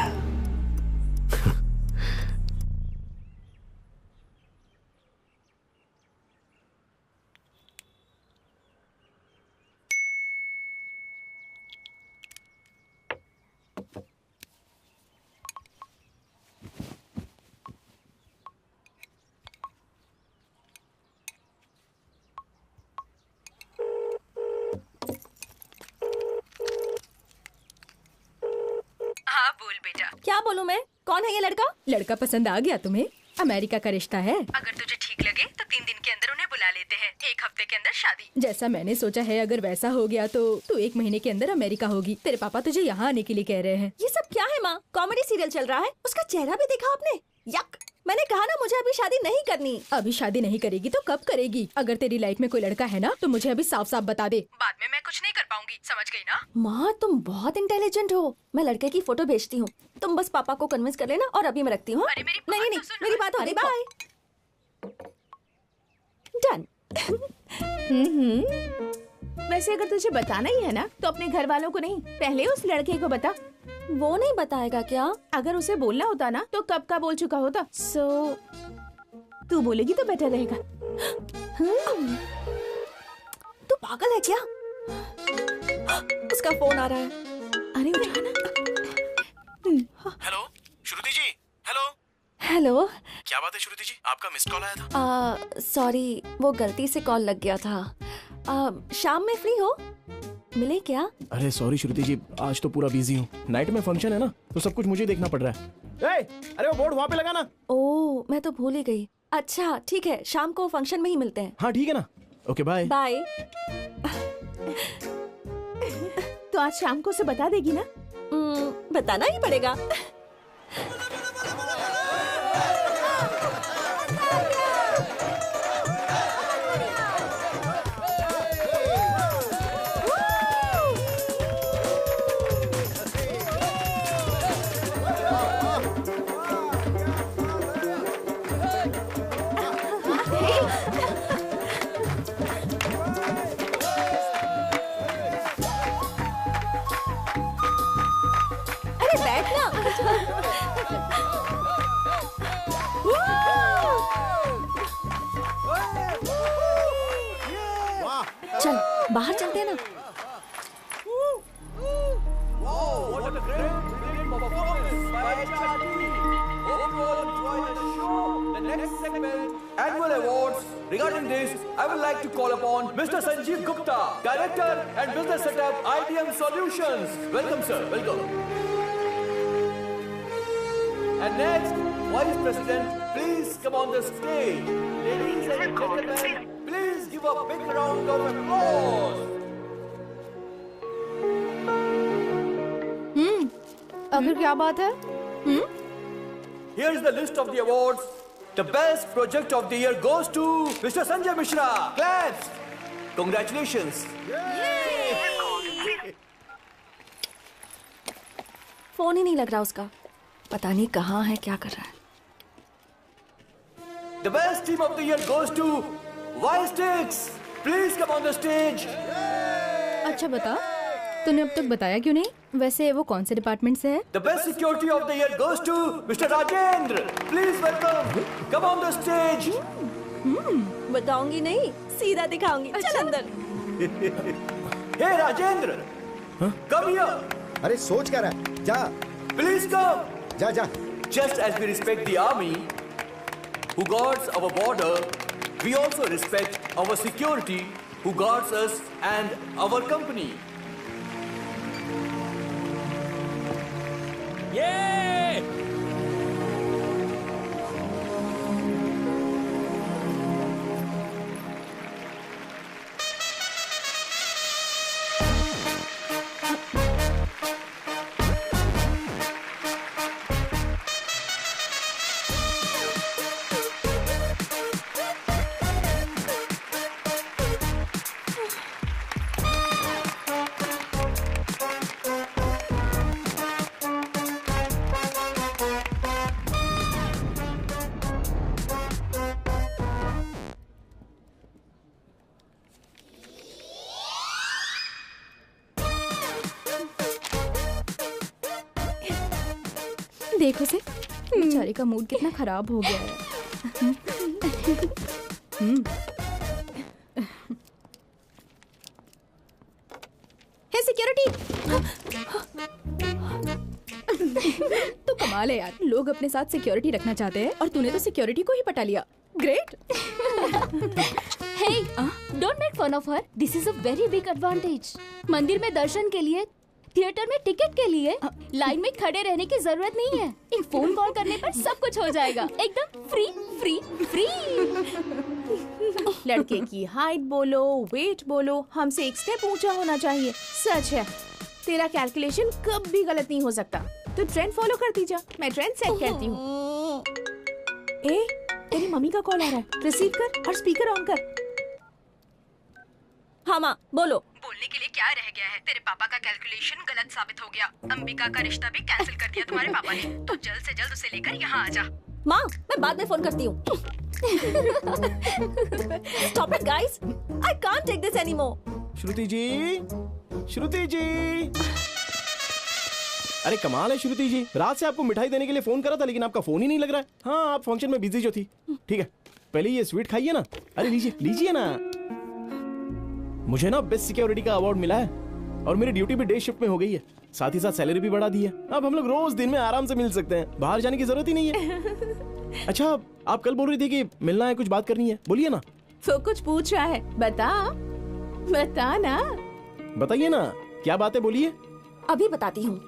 बोलूं मैं? कौन है ये लड़का? लड़का पसंद आ गया तुम्हें? अमेरिका का रिश्ता है। अगर तुझे ठीक लगे तो 3 दिन के अंदर उन्हें बुला लेते हैं, 1 हफ्ते के अंदर शादी। जैसा मैंने सोचा है, अगर वैसा हो गया तो तू 1 महीने के अंदर अमेरिका होगी। तेरे पापा तुझे यहाँ आने के लिए कह रहे हैं। ये सब क्या है माँ? कॉमेडी सीरियल चल रहा है, उसका चेहरा भी देखा आपने? यक! मैंने कहा ना मुझे अभी शादी नहीं करनी। अभी शादी नहीं करेगी तो कब करेगी? अगर तेरी लाइफ में कोई लड़का है ना तो मुझे अभी साफ साफ बता दे। बाद में मैं कुछ नहीं कर पाऊंगी, समझ गई ना? माँ तुम बहुत इंटेलिजेंट हो। मैं लड़के की फोटो भेजती हूँ, तुम बस पापा को कन्विंस कर लेना और अभी मैं रखती हूँ। नहीं, मेरी बात होगी। बाय। डन। वैसे अगर तुझे बताना ही है ना तो अपने घर वालों को नहीं, पहले उस लड़के को बता। वो नहीं बताएगा क्या? अगर उसे बोलना होता ना तो कब का बोल चुका होता। तू बोलेगी तो बेटर रहेगा। तू पागल है क्या? उसका फोन आ रहा है। अरे उठाना। Hello Shruti ji. Hello hello. क्या बात है श्रुति जी, आपका मिस्ड कॉल आया था। सॉरी, वो गलती से कॉल लग गया था। शाम में फ्री हो? मिले क्या? अरे सॉरी श्रुति जी, आज तो पूरा बिजी हूँ। नाइट में फंक्शन है ना, तो सब कुछ मुझे देखना पड़ रहा है। अरे वो बोर्ड वहाँ पे लगाना। ओह, मैं तो भूल ही गई। अच्छा ठीक है, शाम को फंक्शन में ही मिलते हैं। हाँ ठीक है ना, ओके बाय। बाय। तो आज शाम को उसे बता देगी ना? बताना ही पड़ेगा। चल बाहर चलते हैं ना। Annual awards. Regarding this, I would like to call upon Mr. Sanjeev Gupta, Director and Business Setup IBM Solutions. Welcome, sir. Welcome. And next, Vice President, please come on the stage. Ladies and gentlemen, please give a big round of applause. अगर क्या बात है? Here's the list of the awards. The best project of the year goes to Mr. Sanjay Mishra. Claps. Congratulations. Phone ही नहीं लग रहा उसका, पता नहीं कहाँ है, क्या कर रहा है। The best team of the year goes to Y-Sticks. Please come on the stage. अच्छा बता, तूने अब तक बताया क्यों नहीं? वैसे वो कौन से डिपार्टमेंट से है? The best security of the year goes to Mr. Rajendra. Please welcome. Come on the stage. बताऊंगी नहीं, सीधा दिखाऊंगी। चल अंदर। Hey Rajendra. Come here. अरे सोच क्या रहा है? जा। Please come. जा जा। Just as we respect the army who guards our border, we also respect our security who guards us and our company. Yay! देखो से बेचारी का मूड कितना खराब हो गया है। हे सिक्योरिटी। तो कमाल है यार, लोग अपने साथ सिक्योरिटी रखना चाहते हैं और तूने तो सिक्योरिटी को ही पटा लिया। Great. Hey, don't make fun of her. This is a very big advantage. मंदिर में दर्शन के लिए थिएटर में टिकट के लिए लाइन में खड़े रहने की जरूरत नहीं है। एक फोन कॉल करने पर सब कुछ हो जाएगा, एकदम फ्री फ्री फ्री। लड़के की हाइट बोलो, वेट बोलो, हमसे एक स्टेप ऊंचा होना चाहिए। सच है, तेरा कैलकुलेशन कभी गलत नहीं हो सकता। तू ट्रेंड फॉलो करती जा, मैं ट्रेंड सेट करती हूँ। ए, तेरी मम्मी का कॉल आ रहा है, रिसीव कर और स्पीकर ऑन कर। हाँ माँ बोलो। बोलने के लिए क्या रह गया है? तेरे पापा का कैलकुलेशन गलत साबित हो गया। अंबिका का रिश्ता भी कैंसिल कर दिया तुम्हारे पापा ने। तो जल्द से जल्द उसे लेकर यहाँ आ जा। माँ मैं बाद में फोन करती हूँ। Stop it guys, I can't take this anymore. श्रुति जी, श्रुति जी। अरे कमाल है श्रुति जी, रात से आपको मिठाई देने के लिए फोन करा था लेकिन आपका फोन ही नहीं लग रहा है। हाँ आप फंक्शन में बिजी जो थी। ठीक है, पहले ये स्वीट खाइए ना। अरे लीजिए लीजिए ना। मुझे ना बेस्ट सिक्योरिटी का अवार्ड मिला है और मेरी ड्यूटी भी डे शिफ्ट में हो गई है। साथ ही साथ सैलरी भी बढ़ा दी है। अब हम लोग रोज दिन में आराम से मिल सकते हैं, बाहर जाने की जरूरत ही नहीं है। अच्छा आप कल बोल रही थी कि मिलना है, कुछ बात करनी है, बोलिए ना। तो कुछ पूछ रहा है, बता बता ना। बताइए ना क्या बात है, बोलिए। अभी बताती हूँ,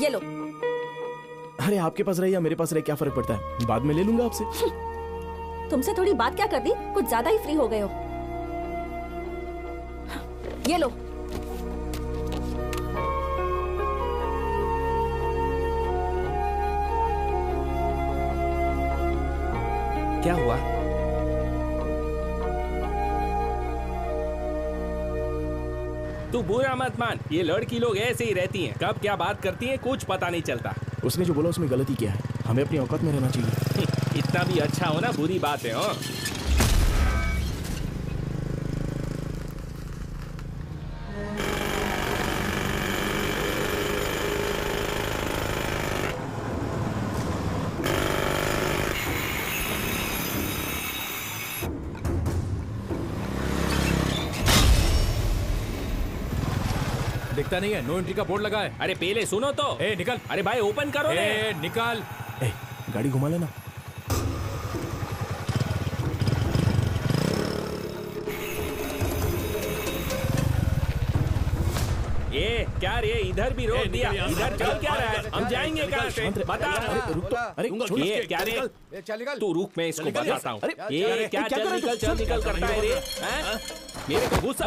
ये लो। अरे आपके पास रहे या मेरे पास रहे क्या फर्क पड़ता है, बाद में ले लूंगा आपसे। तुमसे थोड़ी बात क्या कर दी, कुछ ज्यादा ही फ्री हो गए हो। ये लो। क्या हुआ? तू बुरा मत मान, ये लड़की लोग ऐसे ही रहती हैं, कब क्या बात करती हैं कुछ पता नहीं चलता। उसने जो बोला उसमें गलती क्या है, हमें अपनी औकात में रहना चाहिए। इतना भी अच्छा होना बुरी बात है। हाँ दिखता नहीं है, नो एंट्री का बोर्ड लगा है। अरे पहले सुनो तो। ए निकल। अरे भाई ओपन करो। ए निकल। ए गाड़ी घुमा लेना। ये क्या रे, इधर भी रोक दिया, इधर चल क्या रहा है? हम जाएंगे कहाँ से बता। रुक तो। अरे ये क्या रे, तू रुक, मैं इसको बताता हूँ। ये क्या चल निकल करता है रे? मेरे को गुस्सा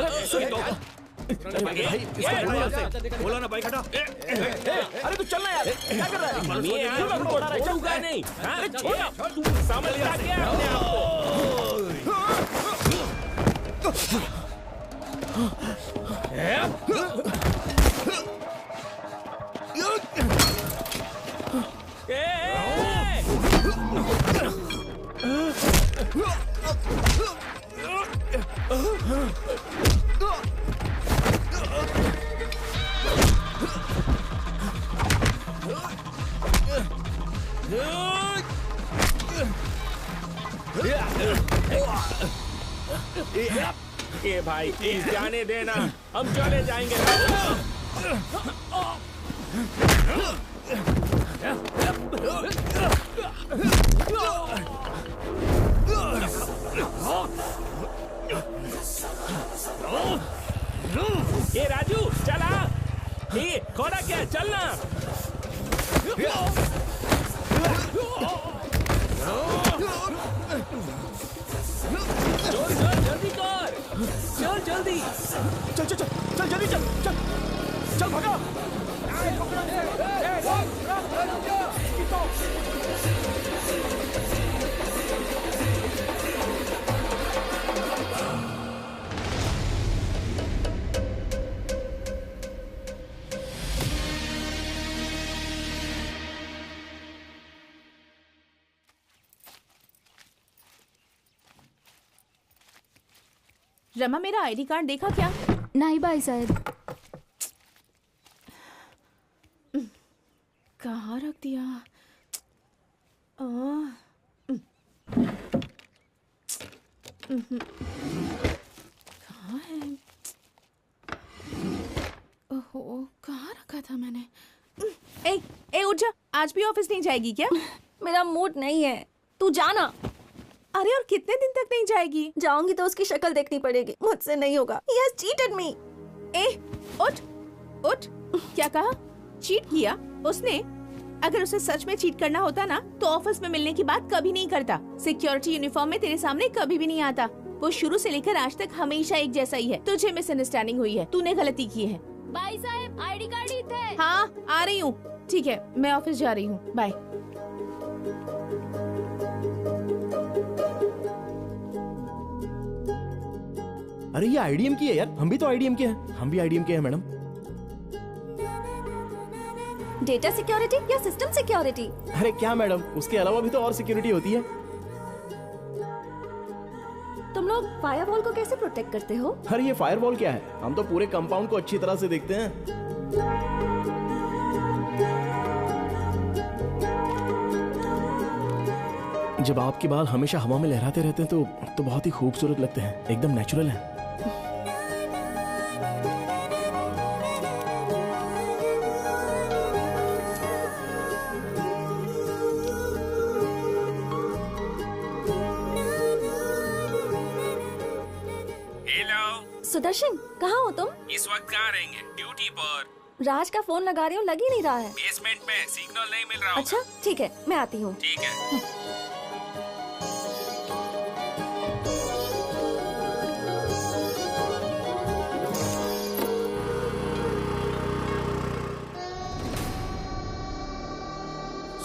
बोलो ना बाइक हटा। अरे तू चलना यार, क्या कर रहा है? मैं छोड़ूंगा नहीं। तू समझता क्या अपने आप ये भाई प्लीज जाने देना, हम चले जाएंगे। ये राजू चला, ये खोड़ा क्या, चलना। चल जल्दी कर, चल जल्दी, चल जल्दी चल भागा। रमा मेरा आईडी कार्ड देखा क्या? नहीं भाई शायद। कहाँ रख दिया? कहाँ है? ओहो कहाँ रखा था मैंने? ए उठ जा, आज भी ऑफिस नहीं जाएगी क्या? मेरा मूड नहीं है, तू जाना। अरे और कितने दिन तक नहीं जाएगी? जाऊंगी तो उसकी शक्ल देखनी पड़ेगी, मुझसे नहीं होगा। He has cheated me. ए, उठ उठ। क्या कहा? चीट किया उसने? अगर उसे सच में चीट करना होता ना तो ऑफिस में मिलने की बात कभी नहीं करता। सिक्योरिटी यूनिफॉर्म में तेरे सामने कभी भी नहीं आता। वो शुरू से लेकर आज तक हमेशा एक जैसा ही है। तुझे मिसअंडरस्टैंडिंग हुई है, तूने गलती की है। भाई साहब आईडी कार्ड ही थे। हाँ आ रही हूँ। ठीक है मैं ऑफिस जा रही हूँ, बाय। अरे ये आईडीएम की है यार, हम भी तो आईडीएम के हैं। हम भी आईडीएम के हैं मैडम। डेटा सिक्योरिटी या सिस्टम सिक्योरिटी? अरे क्या मैडम, उसके अलावा भी तो और सिक्योरिटी होती है। तुम लोग फायरवॉल को कैसे प्रोटेक्ट करते हो? अरे ये फायरवॉल क्या है, हम तो पूरे कंपाउंड को अच्छी तरह से देखते हैं। जब आपके बाल हमेशा हवा में लहराते रहते हैं तो बहुत ही खूबसूरत लगते हैं, एकदम नेचुरल है। सुदर्शन, कहाँ हो तुम? इस वक्त कहाँ रहेंगे? ड्यूटी पर। राज का फोन लगा रही हूँ, लग ही नहीं रहा है। बेसमेंट में सिग्नल नहीं मिल रहा। अच्छा ठीक है, मैं आती हूँ। ठीक है।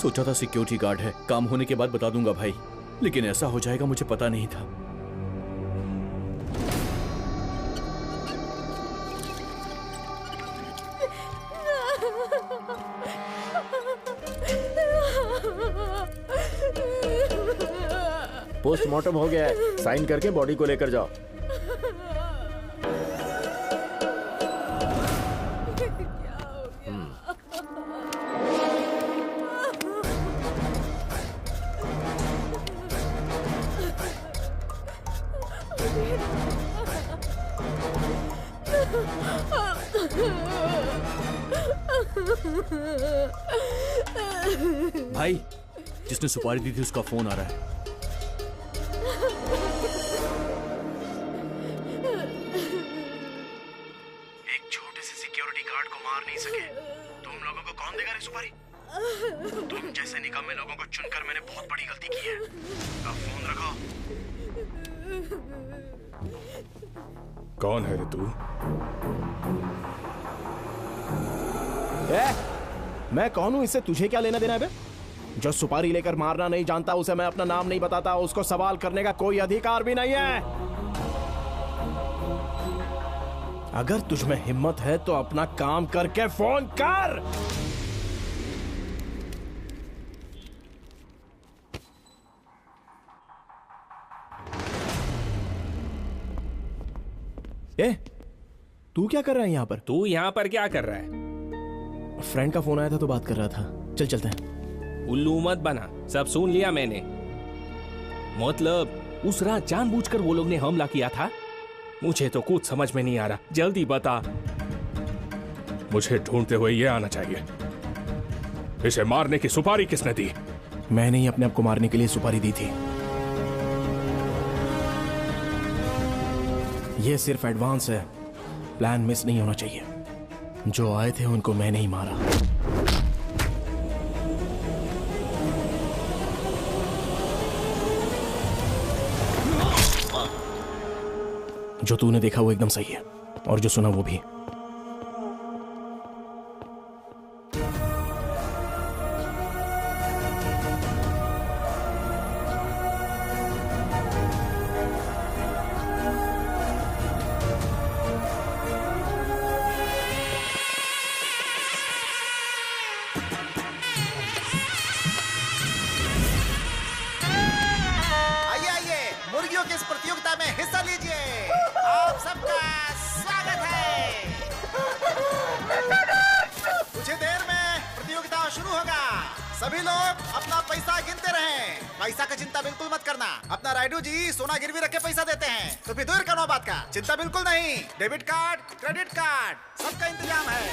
सोचा था सिक्योरिटी गार्ड है, काम होने के बाद बता दूंगा भाई, लेकिन ऐसा हो जाएगा मुझे पता नहीं था। पोस्टमार्टम हो गया है, साइन करके बॉडी को लेकर जाओ। भाई, जिसने सुपारी दी थी उसका फोन आ रहा है। एक छोटे से सिक्योरिटी गार्ड को मार नहीं सके, तुम लोगों को कौन देगा रे सुपारी? तुम जैसे निकम्मे लोगों को चुनकर मैंने बहुत बड़ी गलती की है। अब फोन रखो। कौन है रे तू? मैं कौन हूं, इससे तुझे क्या लेना देना है बे? जो सुपारी लेकर मारना नहीं जानता उसे मैं अपना नाम नहीं बताता, उसको सवाल करने का कोई अधिकार भी नहीं है। अगर तुझ में हिम्मत है तो अपना काम करके फोन कर। ए, तू क्या कर रहा है यहाँ पर? तू यहाँ पर क्या कर रहा है? फ्रेंड का फोन आया था तो बात कर रहा था। चल चलते हैं। उल्लू मत बना, सब सुन लिया मैंने। मतलब उस रात जानबूझकर वो लोग ने हमला किया था? मुझे तो कुछ समझ में नहीं आ रहा, जल्दी बता। मुझे ढूंढते हुए ये आना चाहिए। इसे मारने की सुपारी किसने दी? मैंने ही अपने आप को मारने के लिए सुपारी दी थी। ये सिर्फ एडवांस है, प्लान मिस नहीं होना चाहिए। जो आए थे उनको मैंने ही मारा। जो तूने देखा वो एकदम सही है और जो सुना वो भी। सभी लोग अपना पैसा गिनते रहें। पैसा का चिंता बिल्कुल मत करना। अपना राइडू जी सोना गिरवी रख के पैसा देते हैं, तो फिर दूर करो बात का। चिंता बिल्कुल नहीं। डेबिट कार्ड, क्रेडिट कार्ड, सबका इंतजाम है।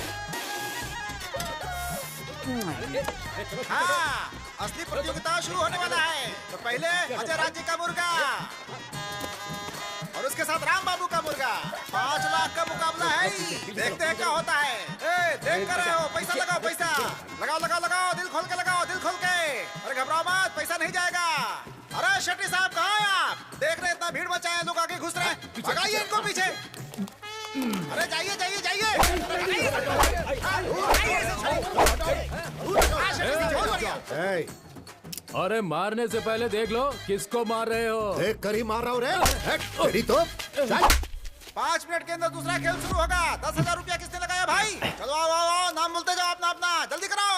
हाँ, असली प्रतियोगिता शुरू होने वाला है। तो पहले अजय राज जी का मुर्गा और उसके साथ राम बाबू का मुर्गा। 5 लाख का मुकाबला। मुकाबला है ही। देखते हैं क्या होता है। देख कर रहे हो, पैसा लगाओ, पैसा लगाओ लगाओ लगाओ, दिल खोल के लगाओ, दिल खोल के। अरे घबराओ मत, पैसा नहीं जाएगा। अरे शेट्टी साहब कहाँ हैं आप? देख रहे इतना भीड़ मचा है, लोग आगे घुस रहे हैं, भगाइए इनको पीछे। अरे जाइए जाइए जाइए। अरे मारने से पहले देख लो किसको मार रहे हो। देख कर ही मार रहा हूँ रे। तो 5 मिनट के अंदर दूसरा खेल शुरू होगा। 10,000 रुपया किसने लगाया भाई? चलो आओ आओ आओ, नाम बोलते जाओ अपना अपना, जल्दी करो।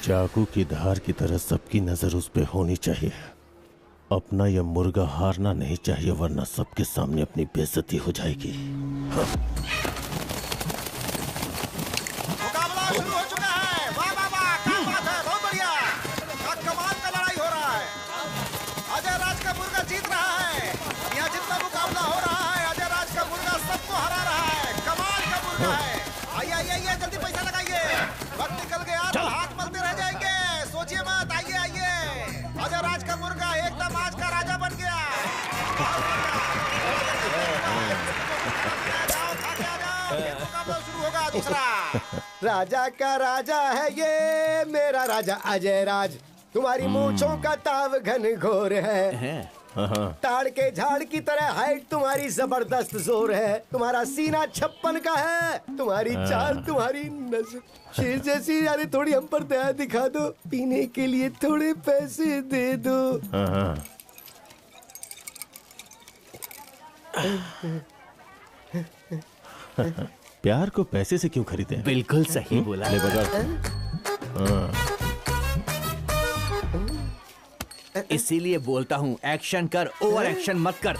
चाकू की धार की तरह सबकी नजर उस पे होनी चाहिए। अपना यह मुर्गा हारना नहीं चाहिए, वरना सबके सामने अपनी बेइज्जती हो जाएगी। मुकाबला शुरू हो चुका है। वाह वाह वाह, क्या बात है, बहुत बढ़िया। कमाल का लड़ाई हो रहा है। अजय राज का मुर्गा जीत रहा है। यहाँ जितना मुकाबला हो रहा है, अजय राज का मुर्गा सबको हरा रहा है। कमाल का मुर्गा है। आइए आइए आइए, जल्दी पैसा लगाइए, वक्त निकल गया तो हाथ मलते रह जाएंगे। सोचिए मत, आइए आइए। अजय राज का मुर्गा एकदम आज का राजा बन गया। मुकाबला शुरू होगा दूसरा। राजा का राजा है ये मेरा राजा अजय राज। तुम्हारी मूंछों का ताव घन घोर है। ताड़ के झाड़ की तरह हाइट तुम्हारी जबरदस्त जोर है। तुम्हारा सीना 56 का है। तुम्हारी चाल, तुम्हारी नजर शेर जैसी। यानी थोड़ी हम पर दया दिखा दो, पीने के लिए थोड़े पैसे दे दो। प्यार को पैसे से क्यों खरीदे? बिल्कुल सही बोला। ले बता। इसीलिए बोलता हूँ, एक्शन कर, ओवर एक्शन मत कर।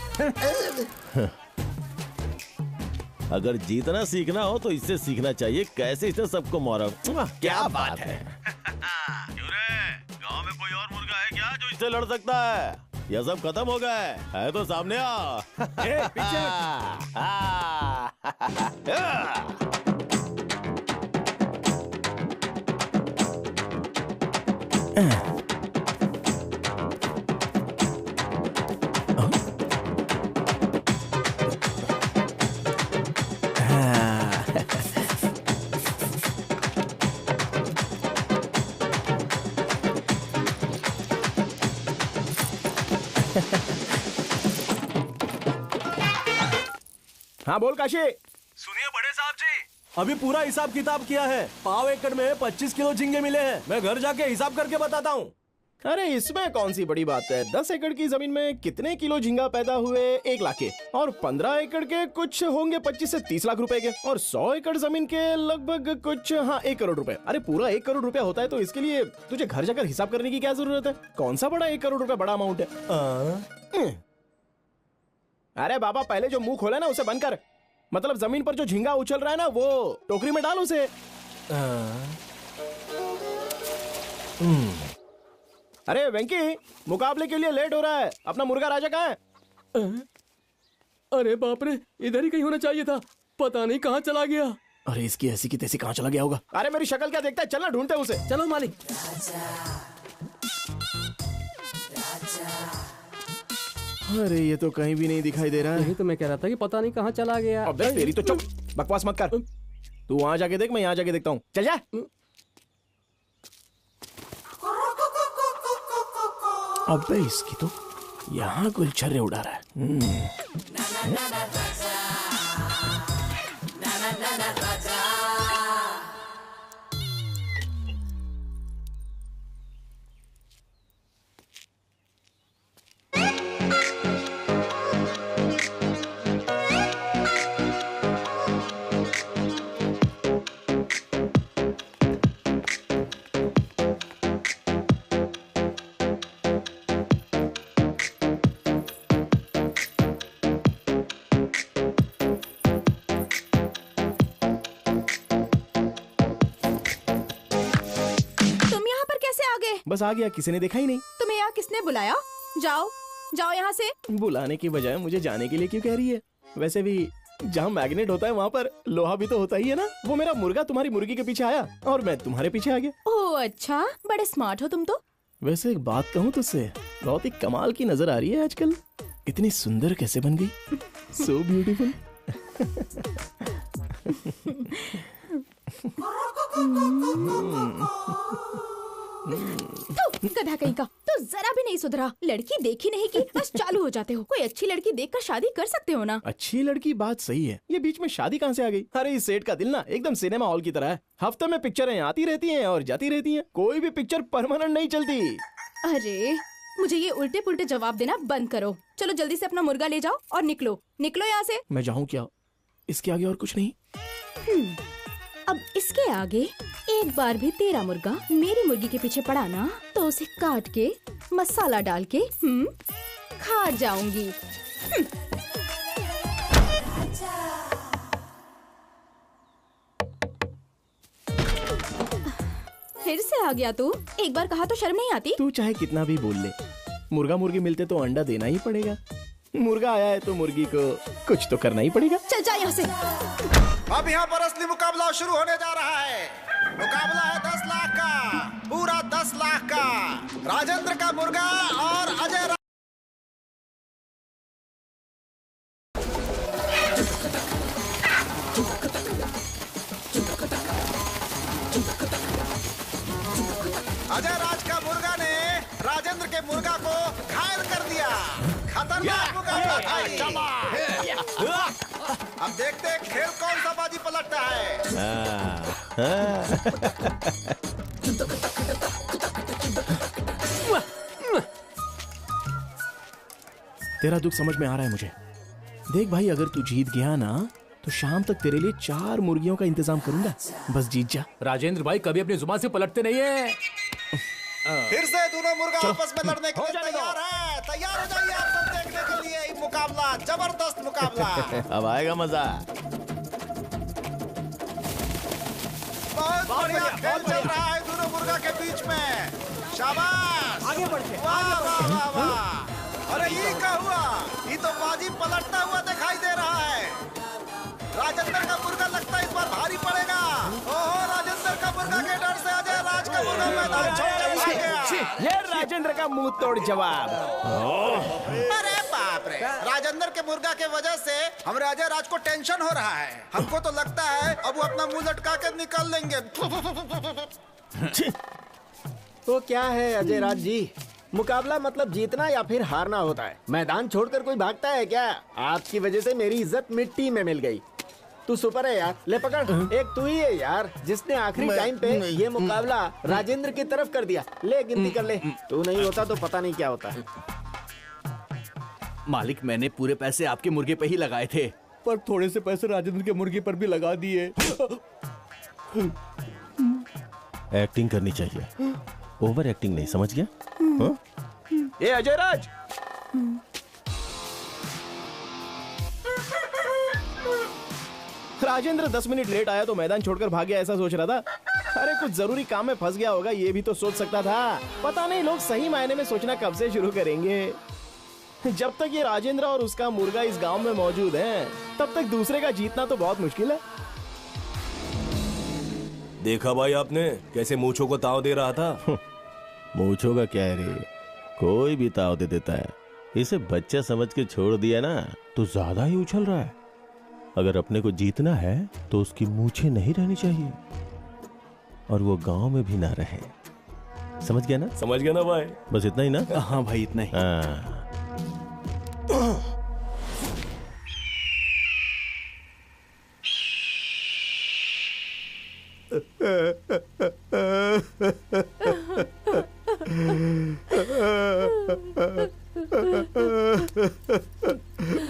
अगर जीतना सीखना हो तो इससे सीखना चाहिए, कैसे इसने सबको मारा। क्या बात है। गांव में कोई और मुर्गा है क्या जो इससे लड़ सकता है? यह सब खत्म हो गया है तो सामने आ। पीछे। हाँ बोल काशी। सुनिए बड़े साहब जी, अभी पूरा हिसाब किताब किया है। 1/2 एकड़ में 25 किलो झींगे मिले हैं। मैं घर जाके हिसाब करके बताता हूँ। अरे इसमें कौन सी बड़ी बात है। 10 एकड़ की जमीन में कितने किलो झींगा पैदा हुए? 1 लाख के। और 15 एकड़ के कुछ होंगे 25 से 30 लाख रुपए के। और 100 एकड़ जमीन के लगभग कुछ 1 करोड़ रुपए। अरे पूरा 1 करोड़ रुपया होता है तो इसके लिए तुझे घर जाकर हिसाब करने की क्या जरूरत है? कौन सा बड़ा 1 करोड़ रुपया बड़ा अमाउंट है? अरे बाबा, पहले जो मुंह खोला ना उसे बंद कर। मतलब जमीन पर जो झींगा उछल रहा है ना, वो टोकरी में डाल उसे। अरे वेंकी, मुकाबले के लिए लेट हो रहा है। अपना मुर्गा राजा कहाँ है? अरे बाप रे, इधर ही कहीं होना चाहिए था, पता नहीं कहाँ चला गया। अरे इसकी ऐसी की तैसी कहाँ चला गया होगा? अरे मेरी शक्ल क्या देखता है, चलना ढूंढते हैं उसे। चलो मालिक। अरे ये तो कहीं भी नहीं दिखाई दे रहा है। यही तो मैं कह रहा था कि पता नहीं कहाँ चला गया। अबे तेरी तो चुप, बकवास मत कर। तू वहां जाके देख, मैं यहाँ जाके देखता हूँ। चल जा। अबे इसकी तो यहाँ गुलछर्रे उड़ा रहा है। बस आ गया, किसी ने देखा ही नहीं। तुम्हें यहाँ किसने बुलाया? जाओ जाओ यहाँ से। बुलाने की बजाय मुझे जाने के लिए क्यों कह रही है? वैसे भी जहाँ मैग्नेट होता है वहाँ पर लोहा भी तो होता ही है ना। वो मेरा मुर्गा तुम्हारी मुर्गी के पीछे आया और मैं तुम्हारे पीछे आ गया। ओह अच्छा, बड़े स्मार्ट हो तुम तो। वैसे एक बात कहूँ तुझसे, बहुत ही कमाल की नजर आ रही है आजकल। इतनी सुंदर कैसे बन गई? So beautiful. गधा कहीं का, तो जरा भी नहीं सुधरा। लड़की देखी नहीं की बस चालू हो जाते हो। कोई अच्छी लड़की देखकर शादी कर सकते हो ना। अच्छी लड़की बात सही है, ये बीच में शादी कहाँ से आ गई? अरे इस सेठ का दिल ना एकदम सिनेमा हॉल की तरह है। हफ्ते में पिक्चरें आती रहती हैं और जाती रहती हैं। कोई भी पिक्चर परमानेंट नहीं चलती। अरे मुझे ये उल्टे पुल्टे जवाब देना बंद करो। चलो जल्दी से अपना मुर्गा ले जाओ और निकलो निकलो यहाँ से। मैं जाऊँ क्या? इसके आगे और कुछ नहीं? अब इसके आगे एक बार भी तेरा मुर्गा मेरी मुर्गी के पीछे पड़ा ना, तो उसे काट के मसाला डाल के खा जाऊंगी। फिर से आ गया तू? एक बार कहा तो शर्म नहीं आती? तू चाहे कितना भी बोल ले, मुर्गा मुर्गी मिलते तो अंडा देना ही पड़ेगा। मुर्गा आया है तो मुर्गी को कुछ तो करना ही पड़ेगा। चल जा यहाँ से। अब यहाँ पर असली मुकाबला शुरू होने जा रहा है। मुकाबला है 10 लाख का, पूरा 10 लाख का। राजेंद्र का मुर्गा और अजय राज का मुर्गा ने राजेंद्र के मुर्गा को घायल कर दिया। खतरनाक मुकाबला था। अब देखते हैं खेल कौन सा बाजी पलटता है। तेरा दुख समझ में आ रहा है मुझे। देख भाई, अगर तू जीत गया ना तो शाम तक तेरे लिए 4 मुर्गियों का इंतजाम करूंगा। बस जीत जा। राजेंद्र भाई कभी अपनी जुबान से पलटते नहीं है। फिर से दोनों मुर्गा आपस में लड़ने के लिए तैयार है। तैयार हो जाइए आप सब देखने के लिए ये मुकाबला, जबरदस्त मुकाबला। अब आएगा मजा। बहुत बढ़िया खेल चल रहा है दोनों मुर्गा के बीच में। शाबाश, आगे बढ़ते। वाह वाह वाह वाह। अरे ये क्या हुआ? ये तो बाजी पलटता हुआ दिखाई दे रहा है। राजेंद्र का मुर्गा लगता है इस बार भारी पड़ेगा। ओहो, राजेंद्र का मुर्गा के डर से अजय राज का मुर्गा मैदान छोड़ के भाग गया। ये राजेंद्र का मुंह तोड़ जवाब। अरे बाप रे, राजेंद्र के मुर्गा के वजह से हमारे अजय राज को टेंशन हो रहा है। हमको तो लगता है अब वो अपना मुंह लटका के निकल लेंगे। तो क्या है अजय राज जी, मुकाबला मतलब जीतना या फिर हारना होता है। मैदान छोड़कर कोई भागता है क्या? आपकी वजह से मेरी इज्जत मिट्टी में मिल गई। तू सुपर है यार। ले पकड़, एक तू ही है यार जिसने आखिरी टाइम पे ये मुकाबला राजेंद्र की तरफ कर दिया। ले गिनती कर ले। तू नहीं होता तो पता नहीं क्या होता। मालिक, मैंने पूरे पैसे आपके मुर्गे पे ही लगाए थे, पर थोड़े से पैसे राजेंद्र के मुर्गे पर भी लगा दिए। एक्टिंग करनी चाहिए, ओवर एक्टिंग नहीं, समझ गया? ये अजय राज, राजेंद्र 10 मिनट लेट आया तो मैदान छोड़कर भाग गया, ऐसा सोच रहा था। अरे कुछ जरूरी काम में फंस गया होगा, ये भी तो सोच सकता था। पता नहीं लोग सही मायने में सोचना कब से शुरू करेंगे। जब तक ये राजेंद्र और उसका मुर्गा इस गांव में मौजूद हैं, तब तक दूसरे का जीतना तो बहुत मुश्किल है। देखा भाई आपने कैसे मूंछों को ताव दे रहा था। मूंछों का क्या है रे, कोई भी ताव दे देता है। इसे बच्चा समझ के छोड़ दिया ना तो ज्यादा ही उछल रहा है। अगर अपने को जीतना है तो उसकी मूंछें नहीं रहनी चाहिए और वो गांव में भी ना रहे। समझ गया ना? समझ गया ना भाई? बस इतना ही ना? हाँ भाई, इतना ही।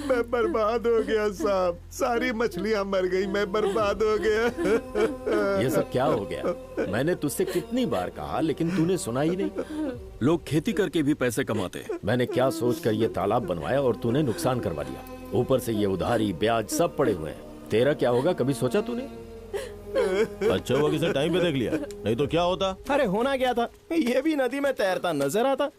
मैं बर्बाद हो गया साहब, सारी मछलियां मर गई, मैं बर्बाद हो गया। ये सब क्या हो गया? मैंने तुझसे कितनी बार कहा लेकिन तूने सुना ही नहीं। लोग खेती करके भी पैसे कमाते। मैंने क्या सोचकर ये तालाब बनवाया और तूने नुकसान करवा दिया। ऊपर से ये उधारी ब्याज सब पड़े हुए हैं। तेरा क्या होगा कभी सोचा तूने? अच्छा हुआ किसी टाइम पे देख लिया, नहीं तो क्या होता। अरे होना क्या था, ये भी नदी में तैरता नजर आता।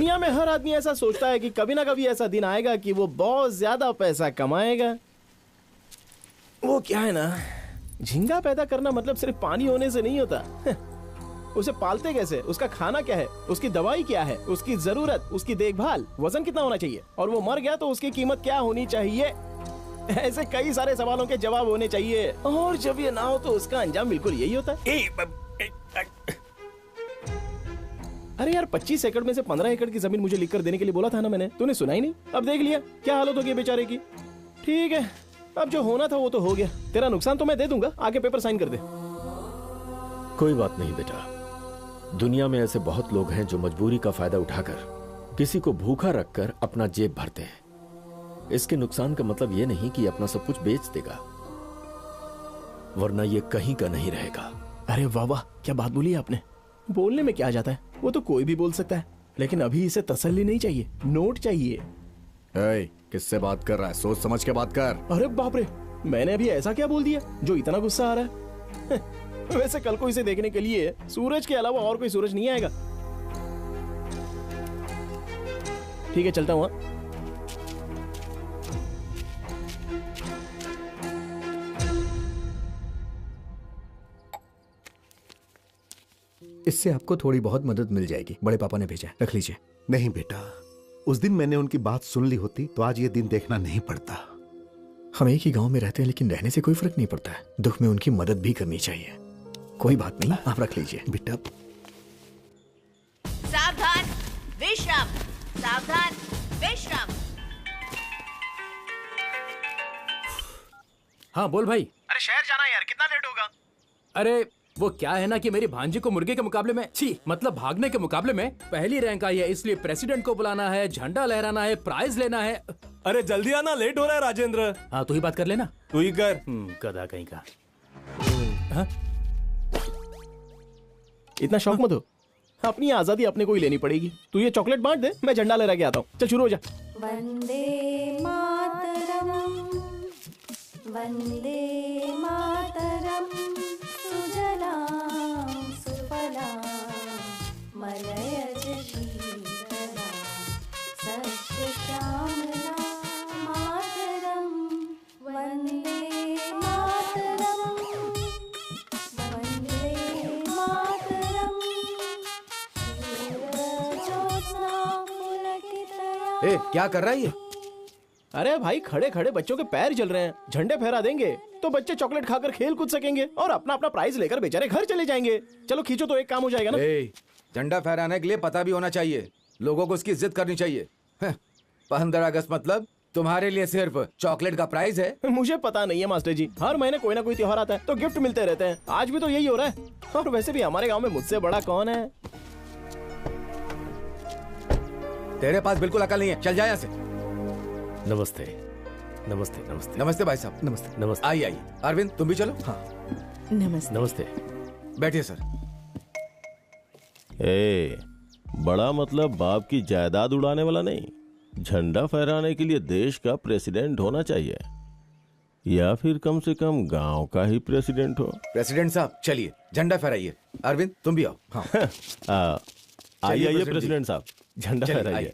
दुनिया में हर आदमी ऐसा सोचता है कि कभी ना कभी ऐसा दिन आएगा कि वो बहुत ज्यादा पैसा कमाएगा। वो क्या है ना, झींगा पैदा करना मतलब सिर्फ पानी होने से नहीं होता। उसे पालते कैसे, उसका खाना क्या है, उसकी दवाई क्या है, उसकी जरूरत, उसकी देखभाल, वजन कितना होना चाहिए, और वो मर गया तो उसकी कीमत क्या होनी चाहिए। ऐसे कई सारे सवालों के जवाब होने चाहिए, और जब ये ना हो तो उसका अंजाम बिल्कुल यही होता है। अरे यार 25 एकड़ में से 15 एकड़ की जमीन मुझे लिखकर देने के लिए बोला था ना मैंने, तूने सुना ही नहीं। अब देख लिया क्या हालत होगी बेचारे की। ठीक है, अब जो होना था वो तो हो गया। तेरा नुकसान तो मैं दे दूंगा, आगे पेपर साइन कर दे। कोई बात नहीं बेटा, दुनिया में ऐसे बहुत लोग हैं जो मजबूरी का फायदा उठाकर किसी को भूखा रखकर अपना जेब भरते हैं। इसके नुकसान का मतलब ये नहीं कि अपना सब कुछ बेच देगा, वरना ये कहीं का नहीं रहेगा। अरे वाह वाह, क्या बात बोली आपने। बोलने में क्या जाता है, वो तो कोई भी बोल सकता है, लेकिन अभी इसे तसल्ली नहीं चाहिए, नोट चाहिए। किससे बात कर रहा है, सोच समझ के बात कर। अरे बाप रे, मैंने अभी ऐसा क्या बोल दिया जो इतना गुस्सा आ रहा है। वैसे कल को इसे देखने के लिए सूरज के अलावा और कोई सूरज नहीं आएगा। ठीक है, चलता हूँ। इससे आपको थोड़ी बहुत मदद मिल जाएगी, बड़े पापा ने भेजा है, रख लीजिए। नहीं बेटा, उस दिन मैंने उनकी बात सुन ली होती तो आज ये दिन देखना नहीं पड़ता। हम एक ही गांव में रहते हैं, लेकिन रहने से कोई फर्क नहीं पड़ता है। दुख में उनकी मदद भी करनी चाहिए। कोई बात नहीं, आप रख लीजिए बेटा। सावधान, विश्राम, सावधान, विश्राम। हाँ बोल भाई। अरे शहर जाना है यार, कितना लेट होगा? अरे वो क्या है ना कि मेरी भांजी को मुर्गे के मुकाबले में मतलब भागने के मुकाबले में पहली रैंक आई है, इसलिए प्रेसिडेंट को बुलाना है, झंडा लहराना है, प्राइज लेना है। अरे जल्दी आना, लेट हो रहा है राजेंद्र। हाँ तू ही बात कर लेना। तू ही कर। गधा कहीं का। हाँ? इतना शौक मत हो, अपनी आजादी अपने को ही लेनी पड़ेगी। तू ये चॉकलेट बांट दे, मैं झंडा लहरा के आता हूँ। चल शुरू हो जा। वंदे मातरम, वंदे मातरम, सुजलां सुफलां मलयज शीतलां सस्यश्यामलां मातरम, वंदे मातरम, वंदे मातरम, सूरजोत्स्ना पुलकितयां। ए, क्या कर रहा है ये? अरे भाई, खड़े खड़े बच्चों के पैर जल रहे हैं, झंडे फहरा देंगे तो बच्चे चॉकलेट खाकर खेल कूद सकेंगे और अपना अपना प्राइज लेकर बेचारे घर चले जाएंगे। चलो खींचो तो एक काम हो जाएगा ना। झंडा फहराने के लिए पता भी होना चाहिए, लोगों को उसकी इज्जत करनी चाहिए। 15 अगस्त मतलब तुम्हारे लिए सिर्फ चॉकलेट का प्राइज है? मुझे पता नहीं है मास्टर जी, हर महीने कोई ना कोई त्योहार आता है तो गिफ्ट मिलते रहते हैं। आज भी तो यही हो रहा है। और वैसे भी हमारे गाँव में मुझसे बड़ा कौन है? तेरे पास बिल्कुल अकल नहीं है, चल जा यहाँ से। नमस्ते नमस्ते नमस्ते नमस्ते भाई साहब। नमस्ते नमस्ते। आइए आइए, अरविंद तुम भी चलो। हाँ नमस्ते नमस्ते। बैठिए सर। बड़ा मतलब बाप की जायदाद उड़ाने वाला नहीं, झंडा फहराने के लिए देश का प्रेसिडेंट होना चाहिए, या फिर कम से कम गांव का ही प्रेसिडेंट हो। प्रेसिडेंट साहब चलिए झंडा फहराइए। अरविंद तुम भी आओ। हाँ आइए प्रेसिडेंट साहब, झंडा फहराइए।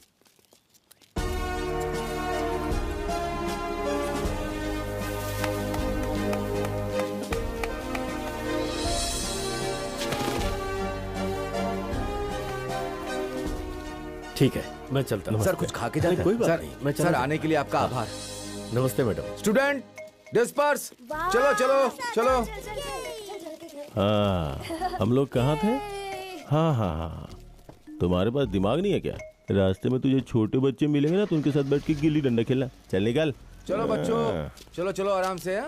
ठीक है, मैं चलता हूँ। सर कुछ खा के जाते। कोई बात सर, नहीं, मैं सर आने के लिए आपका आभार। नमस्ते मैडम। स्टूडेंट डिस्पर्स, चलो चलो चलो। हाँ, हम लोग कहाँ थे? हाँ हाँ हाँ, तुम्हारे पास दिमाग नहीं है क्या? रास्ते में तुझे छोटे बच्चे मिलेंगे ना तो उनके साथ बैठ के गिल्ली डंडा खेलना। चल निकल। चलो बच्चों, चलो चलो आराम से।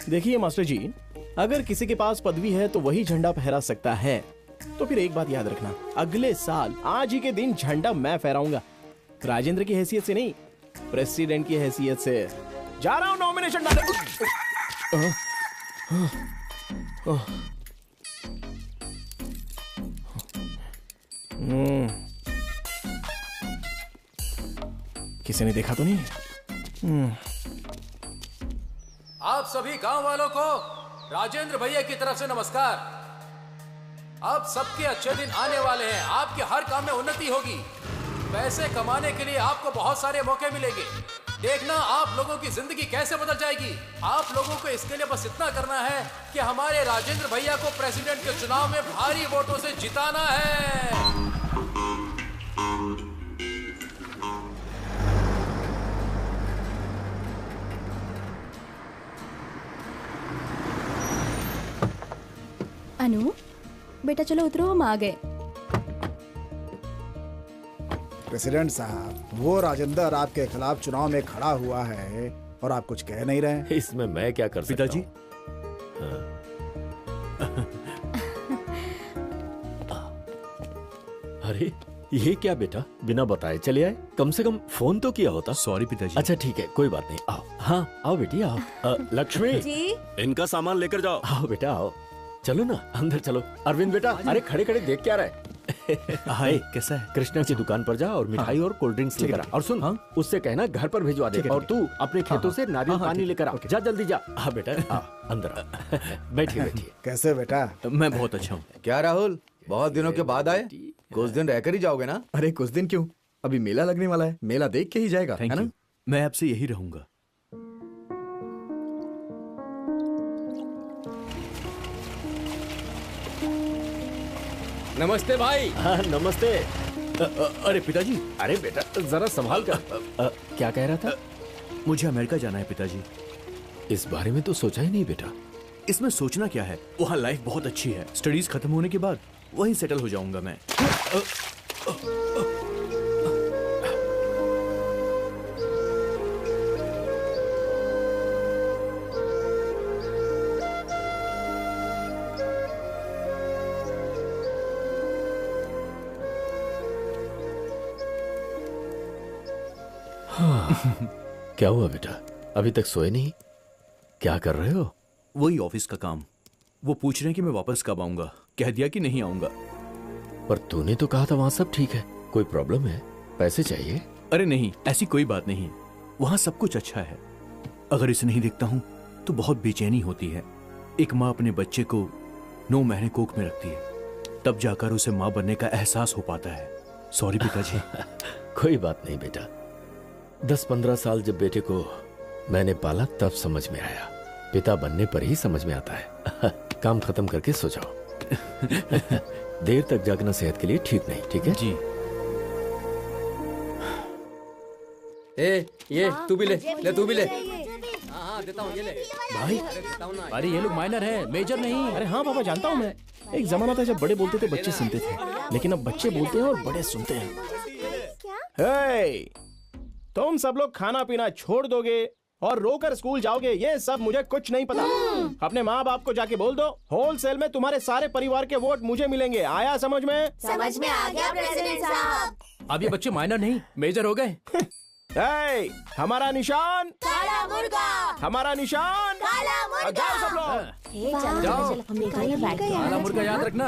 देखिए मास्टर जी, अगर किसी के पास पदवी है तो वही झंडा फहरा सकता है। तो फिर एक बात याद रखना, अगले साल आज ही के दिन झंडा मैं फहराऊंगा। राजेंद्र की हैसियत से नहीं, प्रेसिडेंट की हैसियत से। जा रहा हूं नॉमिनेशन डालने। किसी ने देखा तो नहीं? आप सभी गांव वालों को राजेंद्र भैया की तरफ से नमस्कार। अब सबके अच्छे दिन आने वाले हैं। आपके हर काम में उन्नति होगी। पैसे कमाने के लिए आपको बहुत सारे मौके मिलेंगे। देखना आप लोगों की जिंदगी कैसे बदल जाएगी। आप लोगों को इसके लिए बस इतना करना है कि हमारे राजेंद्र भैया को प्रेसिडेंट के चुनाव में भारी वोटों से जिताना है। अनु, बेटा चलो उतरो, हम आ गए। प्रेसिडेंट साहब, वो राजेंद्र आपके खिलाफ चुनाव में खड़ा हुआ है और आप कुछ कह नहीं रहे। इसमें मैं क्या कर सकता पिताजी? अरे ये क्या बेटा, बिना बताए चले आए? कम से कम फोन तो किया होता। सॉरी पिताजी। अच्छा ठीक है, कोई बात नहीं। आओ। हाँ आओ बेटी आओ। लक्ष्मी जी? इनका सामान लेकर जाओ। आओ बेटा आओ। चलो ना अंदर चलो। अरविंद बेटा, अरे खड़े खड़े देख क्या रहे? हाय, कैसा है? कृष्णा की दुकान पर जा और मिठाई और कोल्ड ड्रिंक्स लेकर आ। और सुन, उससे कहना घर पर भिजवा दे। और तू अपने खेतों से नारियल पानी लेकर आ। जा जल्दी जा। हाँ बेटा आ, अंदर आ। बैठिए बैठिए। कैसे बेटा? मैं बहुत अच्छा हूँ। क्या राहुल, बहुत दिनों के बाद आए? कुछ दिन रहकर ही जाओगे ना? अरे कुछ दिन क्यों, अभी मेला लगने वाला है, मेला देख के ही जाएगा, है ना? मैं आपसे यही रहूंगा। नमस्ते भाई। हाँ नमस्ते। अरे पिताजी। अरे बेटा जरा संभाल कर। क्या कह रहा था? मुझे अमेरिका जाना है पिताजी। इस बारे में तो सोचा ही नहीं बेटा। इसमें सोचना क्या है, वहाँ लाइफ बहुत अच्छी है। स्टडीज खत्म होने के बाद वहीं सेटल हो जाऊंगा मैं। क्या हुआ बेटा, अभी तक सोए नहीं? क्या कर रहे हो? वही ऑफिस का काम। वो पूछ रहे हैं कि मैं वापस कब आऊंगा। कह दिया कि नहीं आऊंगा। पर तूने तो कहा था वहां सब ठीक है। कोई प्रॉब्लम है? पैसे चाहिए? अरे नहीं, ऐसी कोई बात नहीं। वहां सब कुछ अच्छा है। अगर इसे नहीं देखता हूं तो बहुत बेचैनी होती है। एक माँ अपने बच्चे को 9 महीने कोख में रखती है, तब जाकर उसे माँ बनने का एहसास हो पाता है। सॉरी पिताजी। कोई बात नहीं बेटा। 10-15 साल जब बेटे को मैंने पाला तब समझ में आया। पिता बनने पर ही समझ में आता है। काम खत्म करके सो जाओ। देर तक जागना सेहत के लिए ठीक नहीं। ठीक है जी। ये तू भी ले तू भी ले। हाँ देता हूँ, ये ले भाई। अरे ये लोग माइनर है, मेजर नहीं। अरे हाँ पापा, जानता हूँ मैं। एक जमाना था जब बड़े बोलते थे बच्चे सुनते थे, लेकिन अब बच्चे बोलते हैं और बड़े सुनते हैं। हे, तुम सब लोग खाना पीना छोड़ दोगे और रोकर स्कूल जाओगे, ये सब मुझे कुछ नहीं पता। अपने माँ बाप को जाके बोल दो, होलसेल में तुम्हारे सारे परिवार के वोट मुझे मिलेंगे। आया समझ में? समझ में आ गया प्रेसिडेंट साहब। अब ये बच्चे माइनर नहीं मेजर हो गए। हमारा निशान काला मुर्गा। हमारा निशान काला मुर्गा। जाओ सब लोग। जाओ। काला मुर्गा याद रखना।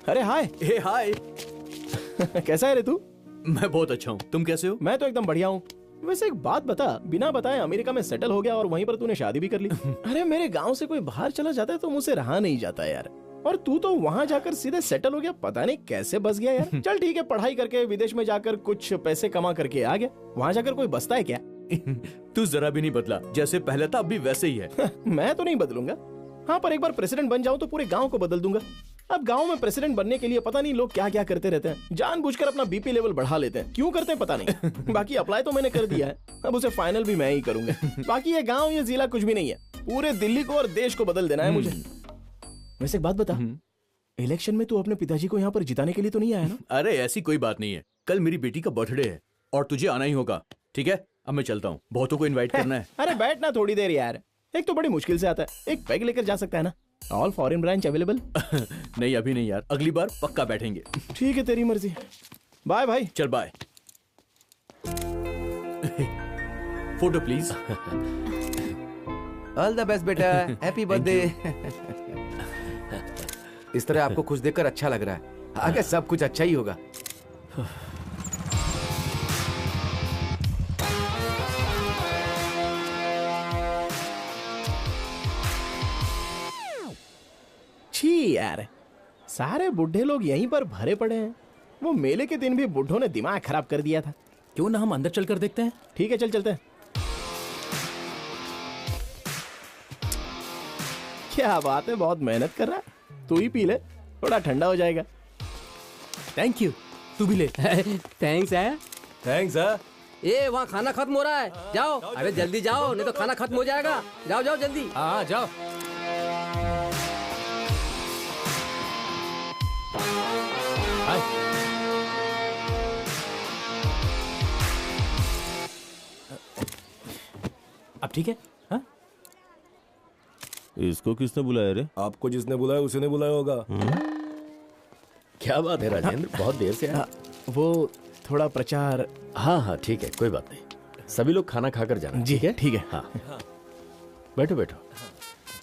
अरे हाय। हाय। कैसा है रे तू? मैं बहुत अच्छा हूँ, तुम कैसे हो? मैं तो एकदम बढ़िया हूँ। वैसे एक बात बता, बिना बताए अमेरिका में सेटल हो गया और वहीं पर तूने शादी भी कर ली। अरे मेरे गांव से कोई बाहर चला जाता है तो मुझसे रहा नहीं जाता यार। और तू तो वहाँ जाकर सीधे सेटल हो गया, पता नहीं कैसे बस गया यार। चल ठीक है, पढ़ाई करके विदेश में जाकर कुछ पैसे कमा करके आ गया। वहाँ जाकर कोई बसता है क्या? तू जरा भी नहीं बदला, जैसे पहले था अब भी वैसे ही है। मैं तो नहीं बदलूंगा। हाँ, पर एक बार प्रेसिडेंट बन जाऊं तो पूरे गांव को बदल दूंगा। अब गांव में प्रेसिडेंट बनने के लिए पता नहीं लोग क्या क्या करते रहते हैं, जानबूझकर अपना बीपी लेवल बढ़ा लेते हैं। क्यों करते हैं पता नहीं। बाकी अप्लाई तो मैंने कर दिया है, अब उसे फाइनल भी मैं ही करूंगा। बाकी ये गांव ये जिला कुछ भी नहीं है, पूरे दिल्ली को और देश को बदल देना है मुझे। वैसे एक बात बता, इलेक्शन में तू अपने पिताजी को यहाँ पर जिताने के लिए तो नहीं आया ना? अरे ऐसी कोई बात नहीं है, कल मेरी बेटी का बर्थडे है और तुझे आना ही होगा। ठीक है, अब मैं चलता हूँ, बहुतों को इनवाइट करना है। अरे बैठना थोड़ी देर यार, एक तो बड़ी मुश्किल से आता है, एक पैग लेकर जा सकता है ना? All foreign branch available? नहीं अभी नहीं यार, अगली बार पक्का बैठेंगे। ठीक है, तेरी मर्जी। बाय भाई। चल bye. Photo please. All the best बेटा, हैप्पी बर्थडे। इस तरह आपको खुश देखकर अच्छा लग रहा है, आगे सब कुछ अच्छा ही होगा। यार, सारे बुढ़े लोग यहीं पर भरे पड़े हैं। वो मेले के दिन भी बुढ़ों ने दिमाग खराब कर दिया था। क्यों ना हम अंदर चलकर देखते हैं? ठीक है, चल चलते हैं। क्या बात है, बहुत मेहनत कर रहा है। तू ही पी ले, थोड़ा ठंडा हो जाएगा। Thank you. तू भी ले। थैंक्स है। थैंक्स है। ए, वहाँ खाना खत्म हो रहा है, जाओ। अरे जल्दी जाओ, नहीं तो खाना खत्म हो जाएगा। जाओ जाओ जल्दी। हाँ जाओ। अब ठीक है? हाँ? इसको किसने बुलाया रे? आपको जिसने बुलाया उसी ने बुलाया होगा। क्या बात है राजेंद्र, बहुत देर से आए। वो थोड़ा प्रचार। हाँ हाँ ठीक है, कोई बात नहीं। सभी लोग खाना खाकर जाना। जी है, ठीक है। हाँ बैठो बैठो।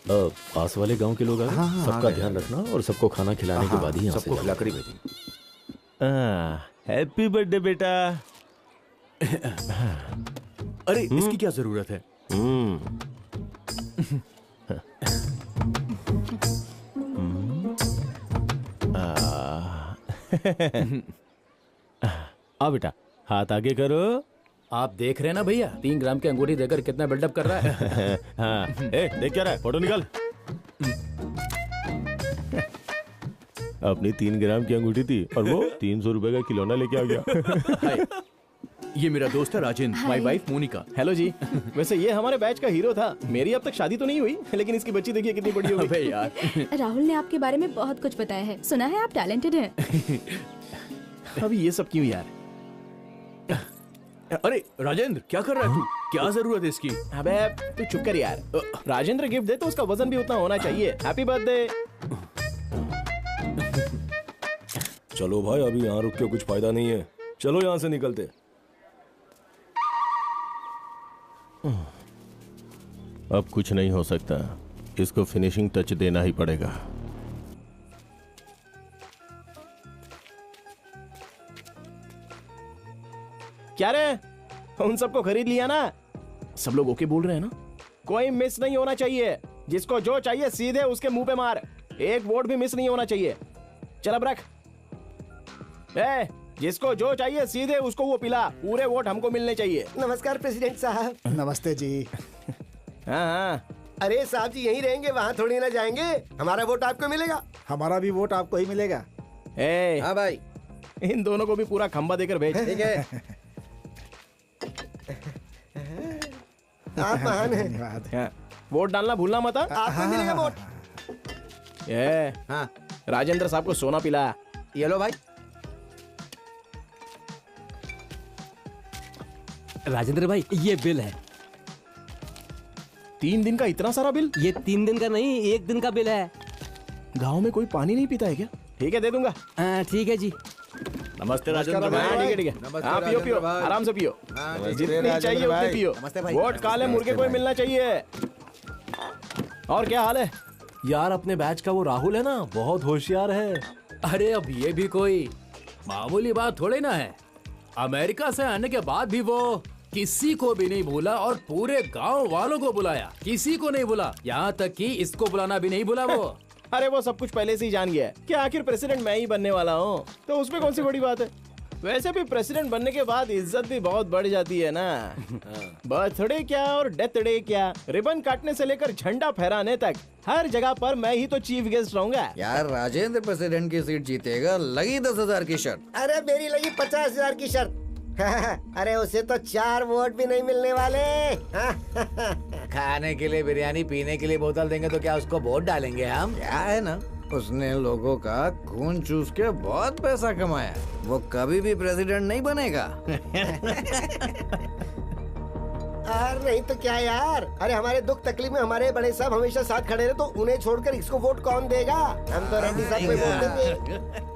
पास वाले गांव के लोग आ गए। सबका ध्यान रखना और सबको खाना खिलाने के बाद ही यहाँ से सबको खिलाकर ही भेजेंगे। हैप्पी बर्थडे बेटा। अरे इसकी क्या जरूरत है? आ बेटा, हाथ आगे करो। आप देख रहे हैं ना भैया, 3 ग्राम की अंगूठी देकर कितना बिल्डअप कर रहा है। हाँ, देख क्या रहा है, फोटो निकाल। अपनी 3 ग्राम की अंगूठी थी और वो 300 रुपए का खिलौना लेके आ गया। ये मेरा दोस्त है Rajendra, my wife Monika. Hello ji. वैसे ये हमारे बैच का हीरो था। मेरी अब तक शादी तो नहीं हुई, लेकिन इसकी बच्ची देखिए कितनी बड़ी हो गई। यार, राहुल ने आपके बारे में बहुत कुछ बताया है। सुना है आप टैलेंटेड हैं। अभी ये सब क्यों यार? अरे राजेंद्र, क्या कर रहा है तू? क्या जरूरत है इसकी? अबे तू चुप कर यार। राजेंद्र गिफ्ट दे तो उसका वजन भी उतना होना चाहिए। Happy birthday. चलो भाई, अभी यहाँ रुक के कुछ फायदा नहीं है। चलो यहाँ से निकलते। अब कुछ नहीं हो सकता, इसको फिनिशिंग टच देना ही पड़ेगा। क्या रे, उन सबको खरीद लिया ना? सब लोग ओके बोल रहे हैं ना? कोई मिस नहीं होना चाहिए। जिसको जो चाहिए सीधे उसके मुंह पे मार। एक वोट भी मिस नहीं होना चाहिए। चल अब रख। जिसको जो चाहिए सीधे उसको वो पिला। पूरे वोट हमको मिलने चाहिए। नमस्कार प्रेसिडेंट साहब। नमस्ते जी। हाँ। अरे साहब जी यहीं रहेंगे, वहाँ थोड़ी ना जाएंगे। हमारा वोट आपको मिलेगा। हमारा भी वोट आपको ही मिलेगा। हाँ भाई, इन दोनों को भी पूरा खंबा देकर भेज। ठीक है। आप महान हैं। धन्यवाद। वोट डालना भूलना मत। आपको मिलेगा वोट। हाँ, राजेंद्र साहब को सोना पिला। ये लो भाई। राजेंद्र भाई, ये बिल है। 3 दिन का इतना सारा बिल? ये 3 दिन का नहीं, 1 दिन का बिल है। गांव में कोई पानी नहीं पीता है क्या? ठीक है, दे दूंगा। ठीक है जी। नमस्ते राजेंद्र भाई। ठीक है। हाँ पियो पियो, आराम से पियो। जितनी चाहिए उतनी पियो। वोट काले मुर्गे को मिलना चाहिए। और क्या हाल है यार? अपने बैच का वो राहुल है ना, बहुत होशियार है। अरे अब ये भी कोई मामूली बात थोड़ी ना है। अमेरिका से आने के बाद भी वो किसी को भी नहीं भूला और पूरे गांव वालों को बुलाया। किसी को नहीं भूला, यहाँ तक कि इसको बुलाना भी नहीं भूला वो। अरे वो सब कुछ पहले से ही जान गया है कि आखिर प्रेसिडेंट मैं ही बनने वाला हूँ, तो उसमें कौन सी बड़ी बात है। वैसे भी प्रेसिडेंट बनने के बाद इज्जत भी बहुत बढ़ जाती है ना। बर्थडे क्या और डेथ डे क्या, रिबन काटने से लेकर झंडा फहराने तक हर जगह पर मैं ही तो चीफ गेस्ट रहूंगा। यार राजेंद्र प्रेसिडेंट की सीट जीतेगा, लगी 10,000 की शर्त। अरे मेरी लगी 50,000 की शर्त। अरे उसे तो 4 वोट भी नहीं मिलने वाले। खाने के लिए बिरयानी, पीने के लिए बोतल देंगे तो क्या उसको वोट डालेंगे हम? क्या है ना, उसने लोगों का खून चूस के बहुत पैसा कमाया। वो कभी भी प्रेसिडेंट नहीं बनेगा। यार नहीं तो क्या यार। अरे हमारे दुख तकलीफ में हमारे बड़े साहब हमेशा साथ खड़े रहे, तो उन्हें छोड़कर इसको वोट कौन देगा? हम तो रेड्डी साहब को वोट देंगे।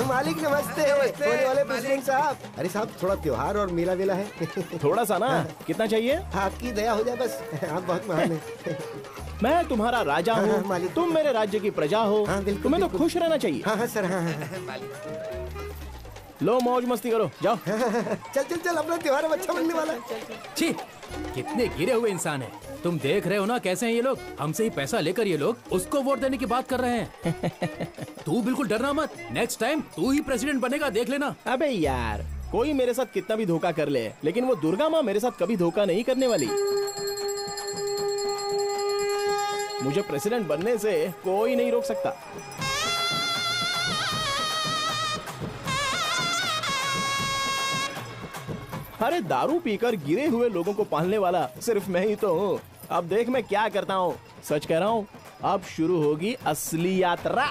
मालिक नमस्ते। होने वाले प्रेसिडेंट साहब। अरे साहब थोड़ा त्योहार और मेला वेला है। थोड़ा सा ना। कितना चाहिए? आपकी दया हो जाए बस। आप बहुत महान हैं। मैं तुम्हारा राजा हूँ, तुम मेरे राज्य की प्रजा हो, तुम्हें तो खुश रहना चाहिए। हाँ सर। हाँ लो मौज मस्ती करो, जाओ। चल अपना त्योहार अच्छा बनने वाला है। छी, कितने गिरे हुए इंसान हैं। तुम देख रहे हो ना कैसे हैं ये लोग। हमसे ही पैसा लेकर ये लोग उसको वोट देने की बात कर रहे हैं। तू बिल्कुल डरना मत, नेक्स्ट टाइम तू ही प्रेसिडेंट बनेगा, देख लेना। अबे यार, कोई मेरे साथ कितना भी धोखा कर ले, लेकिन वो दुर्गा माँ मेरे साथ कभी धोखा नहीं करने वाली। मुझे प्रेसिडेंट बनने से कोई नहीं रोक सकता। अरे दारू पीकर गिरे हुए लोगों को पालने वाला सिर्फ मैं ही तो हूँ। अब देख मैं क्या करता हूँ। सच कह रहा हूँ, अब शुरू होगी असली यात्रा।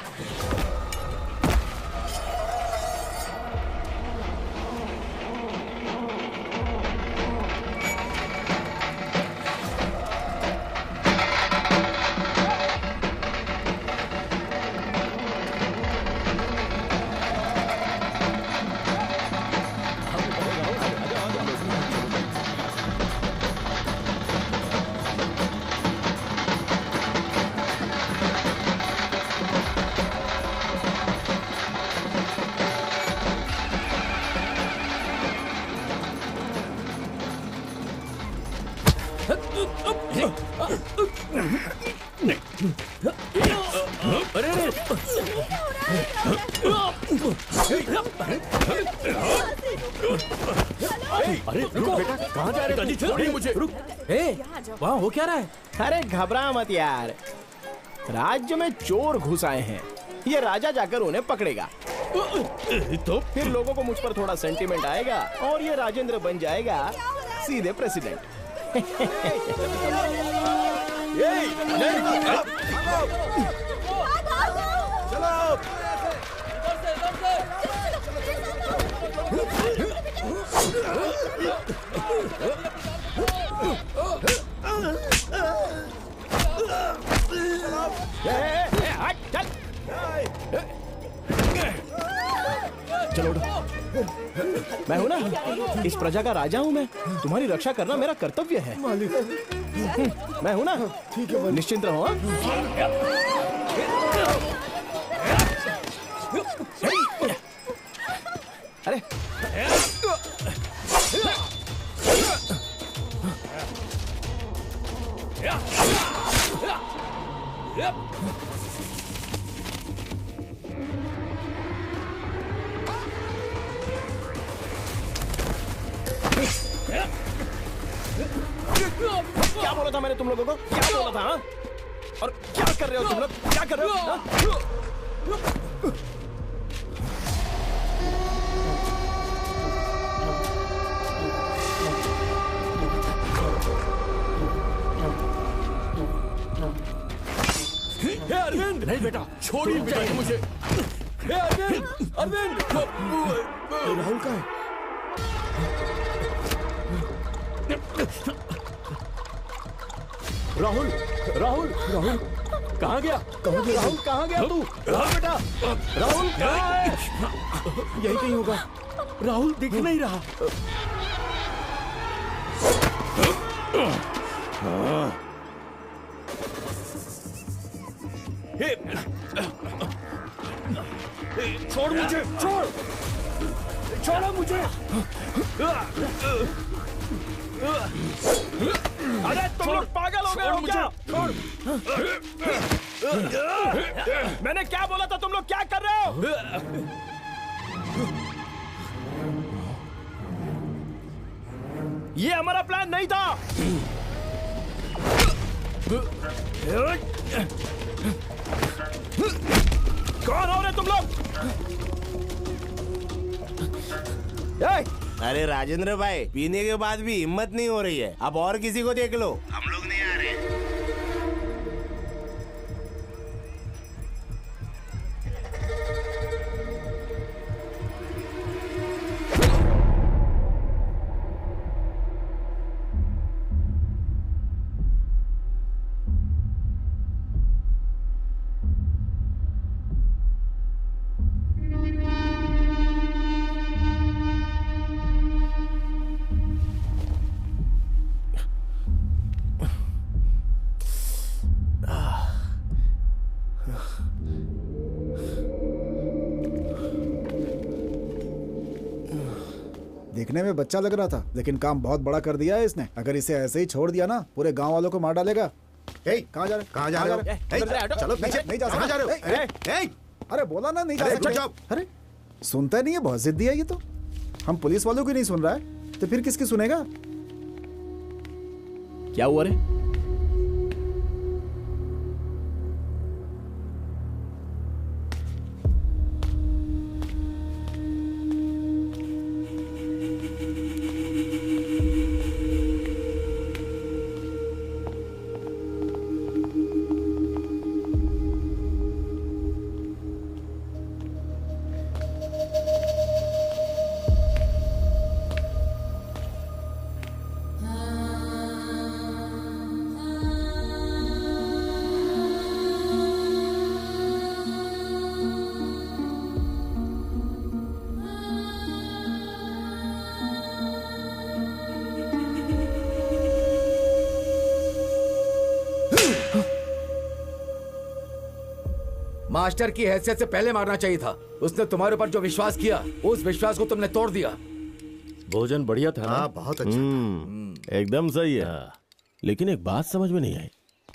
अरे रुको बेटा, कहाँ जा रहे हो? छोड़िए मुझे। रुक। वहाँ हो क्या रहा है? अरे घबरा मत यार, राज्य में चोर घुस आए हैं। ये राजा जाकर उन्हें पकड़ेगा, तो फिर लोगों को मुझ पर थोड़ा सेंटीमेंट आएगा और ये राजेंद्र बन जाएगा सीधे प्रेसिडेंट। चलो मैं हूं ना, इस प्रजा का राजा हूं मैं। तुम्हारी रक्षा करना मेरा कर्तव्य है। मैं हूं ना, ठीक है, निश्चिंत रहो। अरे क्या बोला था मैंने तुम लोगों को? क्या बोला था? हाँ? और क्या कर रहे हो तुम लोग? क्या कर रहे हो? हाँ? हे अरविंद! नहीं बेटा, छोड़िए बेटा मुझे। हे अरविंद! अरविंद! राहुल का है। राहुल, राहुल, राहुल, कहाँ गया? राहुल कहाँ गया तू? राहुल बेटा, राहुल कहाँ है? यही कहीं होगा। राहुल दिख नहीं रहा। छोड़ मुझे, छोड़, छोड़ो मुझे। अरे तुम लोग पागल हो गए हो क्या? मैंने क्या बोला था? तुम लोग क्या कर रहे हो? ये हमारा प्लान नहीं था। कौन हो रहे तुम लोग? अरे राजेंद्र भाई, पीने के बाद भी हिम्मत नहीं हो रही है। अब और किसी को देख लो। हम लोग नहीं आ रहे। देखने में बच्चा लग रहा था, लेकिन काम बहुत बड़ा कर दिया है इसने। अगर इसे ऐसे ही छोड़ दिया ना, पूरे गांव वालों को मार डालेगा। कहाँ जा रहे? कहाँ जा रहे हो? चलो पीछे। नहीं जा सकते। अरे बोला ना नहीं जा सकते। अरे सुनता नहीं है, बहुत जिद्दी है ये तो। हम पुलिस वालों की नहीं सुन रहा है तो फिर किसकी सुनेगा? क्या हुआ रे? मास्टर की हैसियत से पहले मारना चाहिए था। उसने तुम्हारे ऊपर जो विश्वास किया, उस विश्वास को तुमने तोड़ दिया। भोजन बढ़िया था ना? बहुत अच्छा। एकदम सही है। लेकिन एक बात समझ में नहीं आई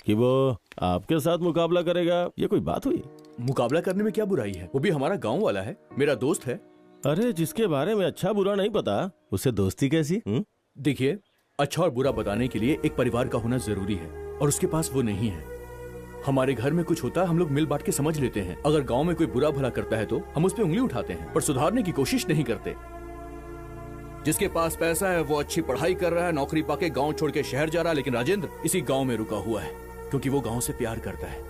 कि वो आपके साथ मुकाबला करेगा। ये कोई बात हुई? मुकाबला करने में क्या बुराई है? वो भी हमारा गांव वाला है, मेरा दोस्त है। अरे जिसके बारे में अच्छा बुरा नहीं पता, उससे दोस्ती कैसी? देखिए, अच्छा और बुरा बताने के लिए एक परिवार का होना जरूरी है, और उसके पास वो नहीं है। हमारे घर में कुछ होता है, हम लोग मिल बांट के समझ लेते हैं। अगर गांव में कोई बुरा भला करता है तो हम उस पर उंगली उठाते हैं, पर सुधारने की कोशिश नहीं करते। जिसके पास पैसा है वो अच्छी पढ़ाई कर रहा है, नौकरी पाके गांव छोड़ के शहर जा रहा है, लेकिन राजेंद्र इसी गांव में रुका हुआ है क्योंकि वो गांव से प्यार करता है।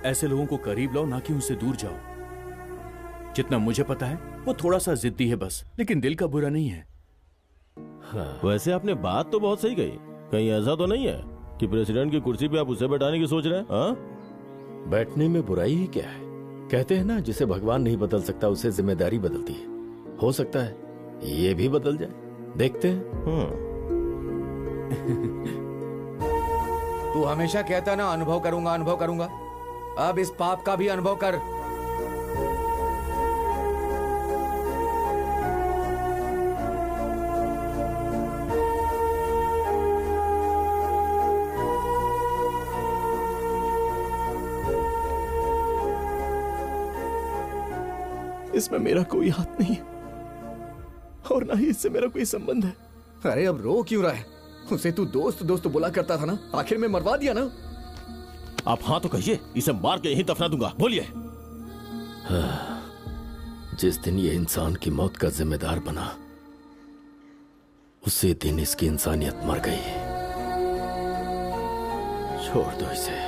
ऐसे लोगों को करीब लाओ, ना कि उनसे दूर जाओ। जितना मुझे पता है वो थोड़ा सा जिद्दी है बस, लेकिन दिल का बुरा नहीं है। वैसे आपने बात तो बहुत सही कही। कहीं ऐसा तो नहीं है कि प्रेसिडेंट की कुर्सी पे आप उसे बैठाने की सोच रहे हैं? बैठने में बुराई ही क्या है? कहते हैं ना, जिसे भगवान नहीं बदल सकता उसे जिम्मेदारी बदलती है। हो सकता है ये भी बदल जाए, देखते हैं। तू हमेशा कहता ना अनुभव करूंगा अनुभव करूंगा, अब इस पाप का भी अनुभव कर। इसमें मेरा कोई हाथ नहीं है और ना ही इससे मेरा कोई संबंध है। अरे अब रो क्यों रहा है? उसे तू दोस्त दोस्त बोला करता था ना, आखिर में मरवा दिया ना। आप हाँ तो कहिए, इसे मार के यहीं दफना दूंगा। बोलिए। जिस दिन ये इंसान की मौत का जिम्मेदार बना, उसी दिन इसकी इंसानियत मर गई। छोड़ दो इसे।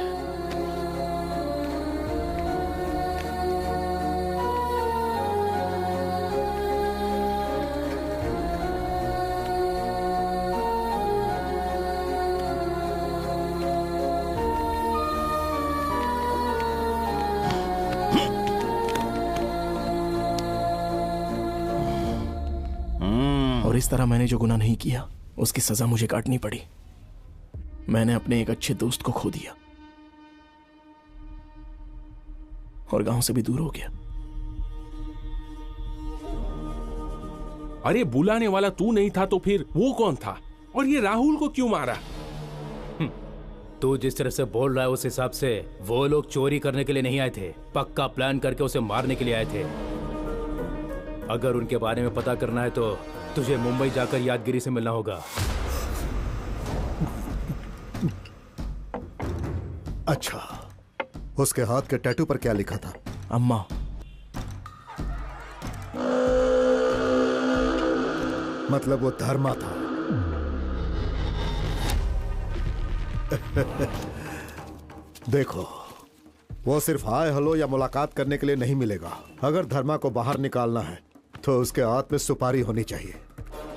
और इस तरह मैंने जो गुनाह नहीं किया उसकी सजा मुझे काटनी पड़ी। मैंने अपने एक अच्छे दोस्त को खो दिया और गांव से भी दूर हो गया। अरे बुलाने वाला तू नहीं था तो फिर वो कौन था? और ये राहुल को क्यों मारा? तू जिस तरह से बोल रहा है उस हिसाब से वो लोग चोरी करने के लिए नहीं आए थे, पक्का प्लान करके उसे मारने के लिए आए थे। अगर उनके बारे में पता करना है तो तुझे मुंबई जाकर यादगिरी से मिलना होगा। अच्छा, उसके हाथ के टैटू पर क्या लिखा था? अम्मा। मतलब वो धर्मा था। देखो, वो सिर्फ हाय हेलो या मुलाकात करने के लिए नहीं मिलेगा। अगर धर्मा को बाहर निकालना है तो उसके हाथ में सुपारी होनी चाहिए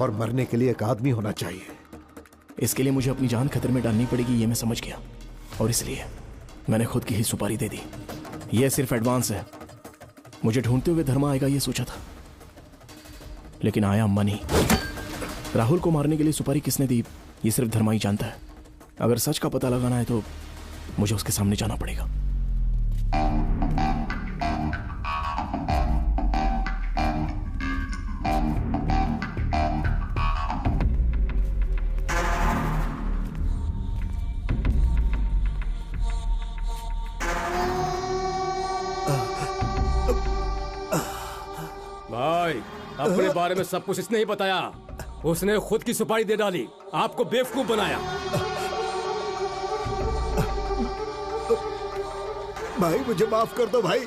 और मरने के लिए एक आदमी होना चाहिए। इसके लिए मुझे अपनी जान खतरे में डालनी पड़ेगी, ये मैं समझ गया, और इसलिए मैंने खुद की ही सुपारी दे दी। यह सिर्फ एडवांस है। मुझे ढूंढते हुए धर्मा आएगा ये सोचा था, लेकिन आया अम्मा नहीं। राहुल को मारने के लिए सुपारी किसने दी ये सिर्फ धर्मा ही जानता है। अगर सच का पता लगाना है तो मुझे उसके सामने जाना पड़ेगा। भाई अपने बारे में सब कुछ इसने ही बताया। उसने खुद की सुपारी दे डाली, आपको बेवकूफ बनाया। भाई मुझे माफ कर दो भाई,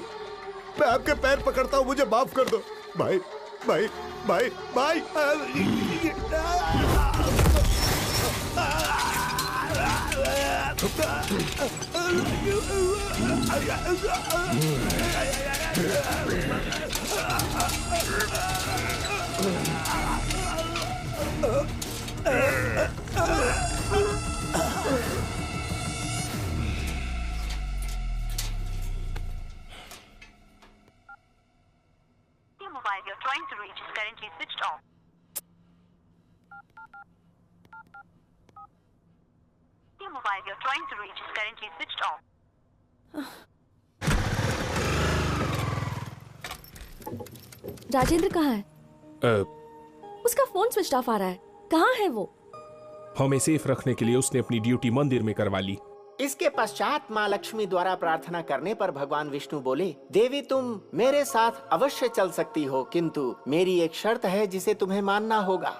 मैं आपके पैर पकड़ता हूँ, मुझे माफ कर दो भाई भाई भाई भाई। Mobile you're trying to reach is currently switched off. The mobile you're trying to reach is currently switched off. Rajendra कहाँ है? उसका फोन स्विच ऑफ आ रहा है। कहाँ है वो? हमें सेफ रखने के लिए उसने अपनी ड्यूटी मंदिर में करवा ली। इसके पश्चात माँ लक्ष्मी द्वारा प्रार्थना करने पर भगवान विष्णु बोले, देवी तुम मेरे साथ अवश्य चल सकती हो, किंतु मेरी एक शर्त है जिसे तुम्हें मानना होगा।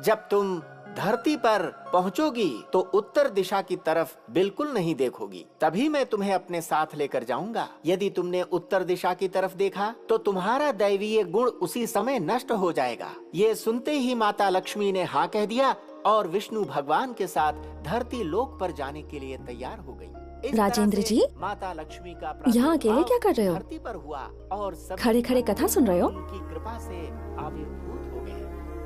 जब तुम धरती पर पहुंचोगी तो उत्तर दिशा की तरफ बिल्कुल नहीं देखोगी, तभी मैं तुम्हें अपने साथ लेकर जाऊंगा। यदि तुमने उत्तर दिशा की तरफ देखा तो तुम्हारा दैवीय गुण उसी समय नष्ट हो जाएगा। ये सुनते ही माता लक्ष्मी ने हाँ कह दिया और विष्णु भगवान के साथ धरती लोक पर जाने के लिए तैयार हो गई। राजेंद्र जी, माता लक्ष्मी का यहाँ अकेले क्या कर रहे हो? धरती पर हुआ और खड़े खड़े कथा सुन रहे हो? उनकी कृपा से आविर्भूत हो गए।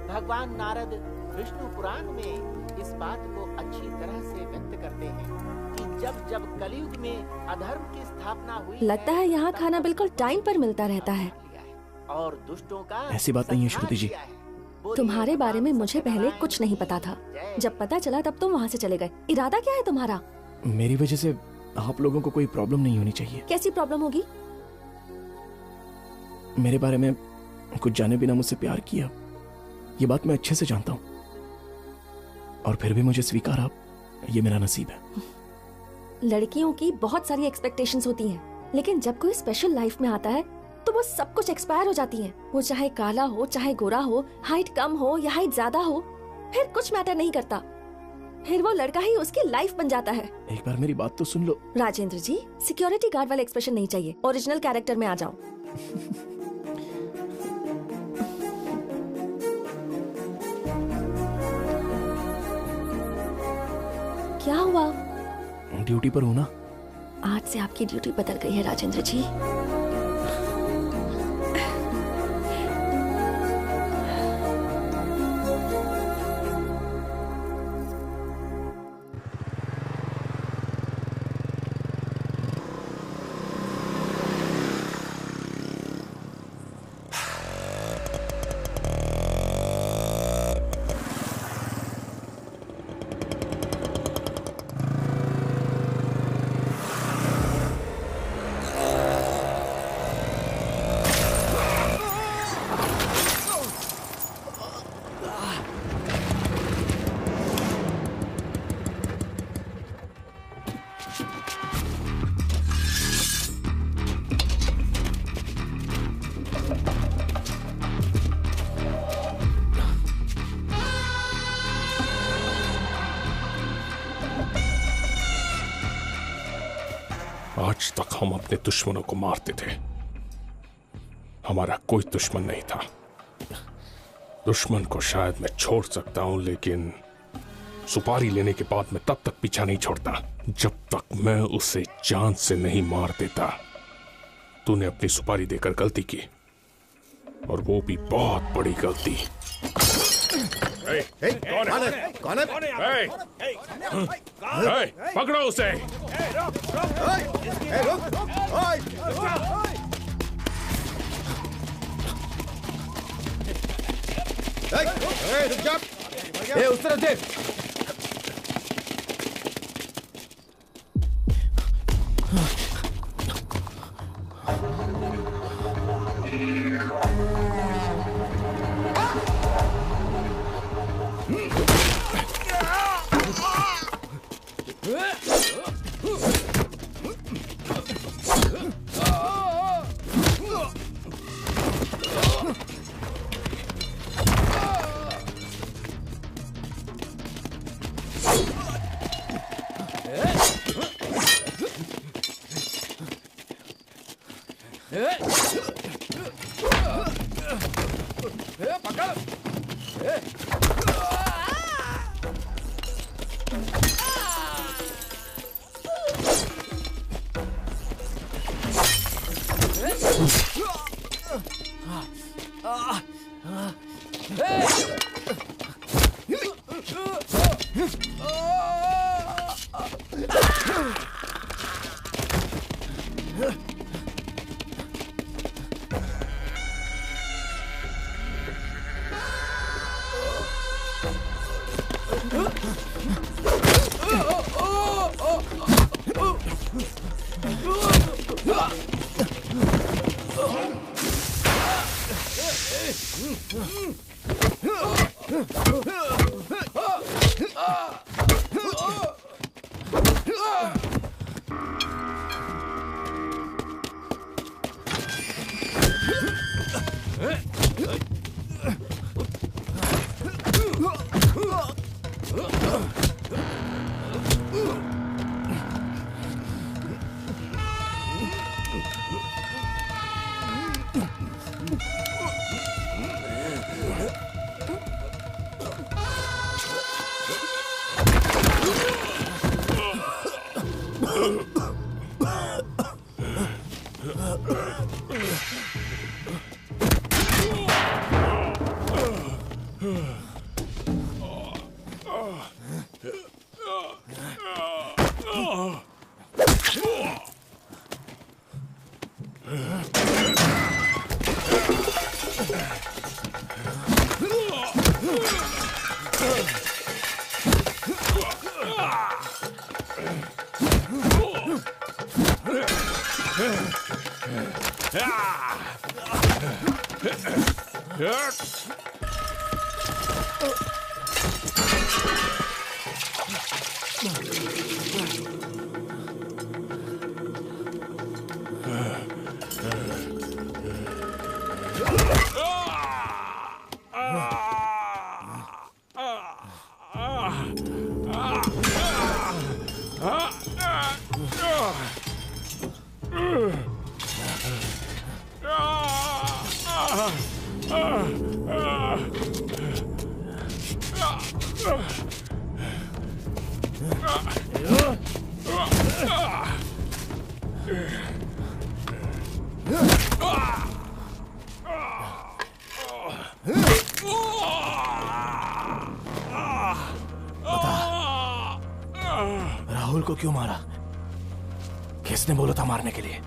भगवान नारद विष्णु पुराण में इस बात को अच्छी तरह से व्यक्त करते हैं कि जब जब कलयुग में अधर्म की स्थापना हुई, लगता है यहाँ खाना बिल्कुल टाइम पर मिलता रहता है। और दुष्टों का ऐसी बात नहीं है श्रुति जी। तुम्हारे बारे में मुझे पहले कुछ नहीं पता था, जब पता चला तब तुम वहाँ से चले गए। इरादा क्या है तुम्हारा? मेरी वजह से आप लोगों को कोई प्रॉब्लम नहीं होनी चाहिए। कैसी प्रॉब्लम होगी? मेरे बारे में कुछ जाने बिना मुझसे प्यार किया, ये बात मैं अच्छे से जानता हूँ, और फिर भी मुझे स्वीकारा, ये मेरा नसीब है। लड़कियों की बहुत सारी एक्सपेक्टेशंस होती हैं, लेकिन जब कोई स्पेशल लाइफ में आता है तो वो सब कुछ एक्सपायर हो जाती है। वो चाहे काला हो, चाहे गोरा हो, हाइट कम हो या हाइट ज्यादा हो, फिर कुछ मैटर नहीं करता। फिर वो लड़का ही उसकी लाइफ बन जाता है। एक बार मेरी बात तो सुन लो। राजेंद्र जी, सिक्योरिटी गार्ड वाले एक्सप्रेशन नहीं चाहिए, ओरिजिनल कैरेक्टर में आ जाओ। क्या हुआ? ड्यूटी पर हूँ ना। आज से आपकी ड्यूटी बदल गई है राजेंद्र जी। आज तक हम अपने दुश्मनों को मारते थे, हमारा कोई दुश्मन नहीं था। दुश्मन को शायद मैं छोड़ सकता हूं, लेकिन सुपारी लेने के बाद मैं तब तक पीछा नहीं छोड़ता जब तक मैं उसे जान से नहीं मार देता। तूने अपनी सुपारी देकर गलती की, और वो भी बहुत बड़ी गलती। कौन है? पकड़ो उसे। उस तरफ देख। पकड़। राहुल को क्यों मारा? किसने बोला था मारने के लिए?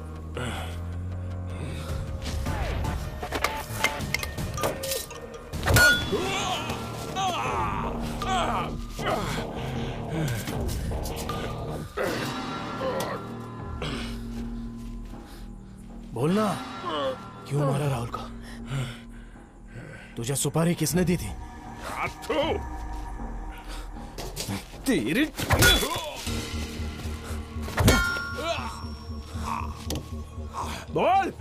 बोलना, क्यों मारा राहुल को? तुझे सुपारी किसने दी थी? तेरी बोल,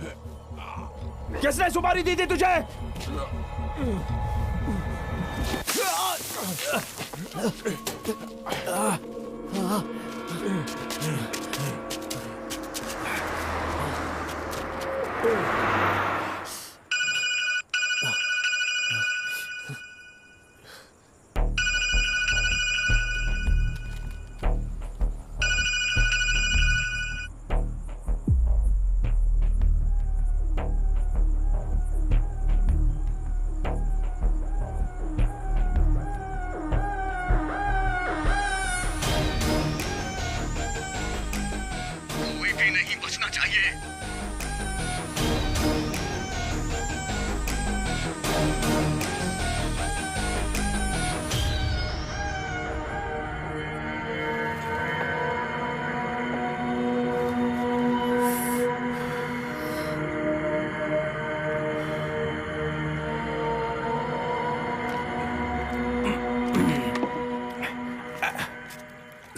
किसने सुपारी दी थी तुझे?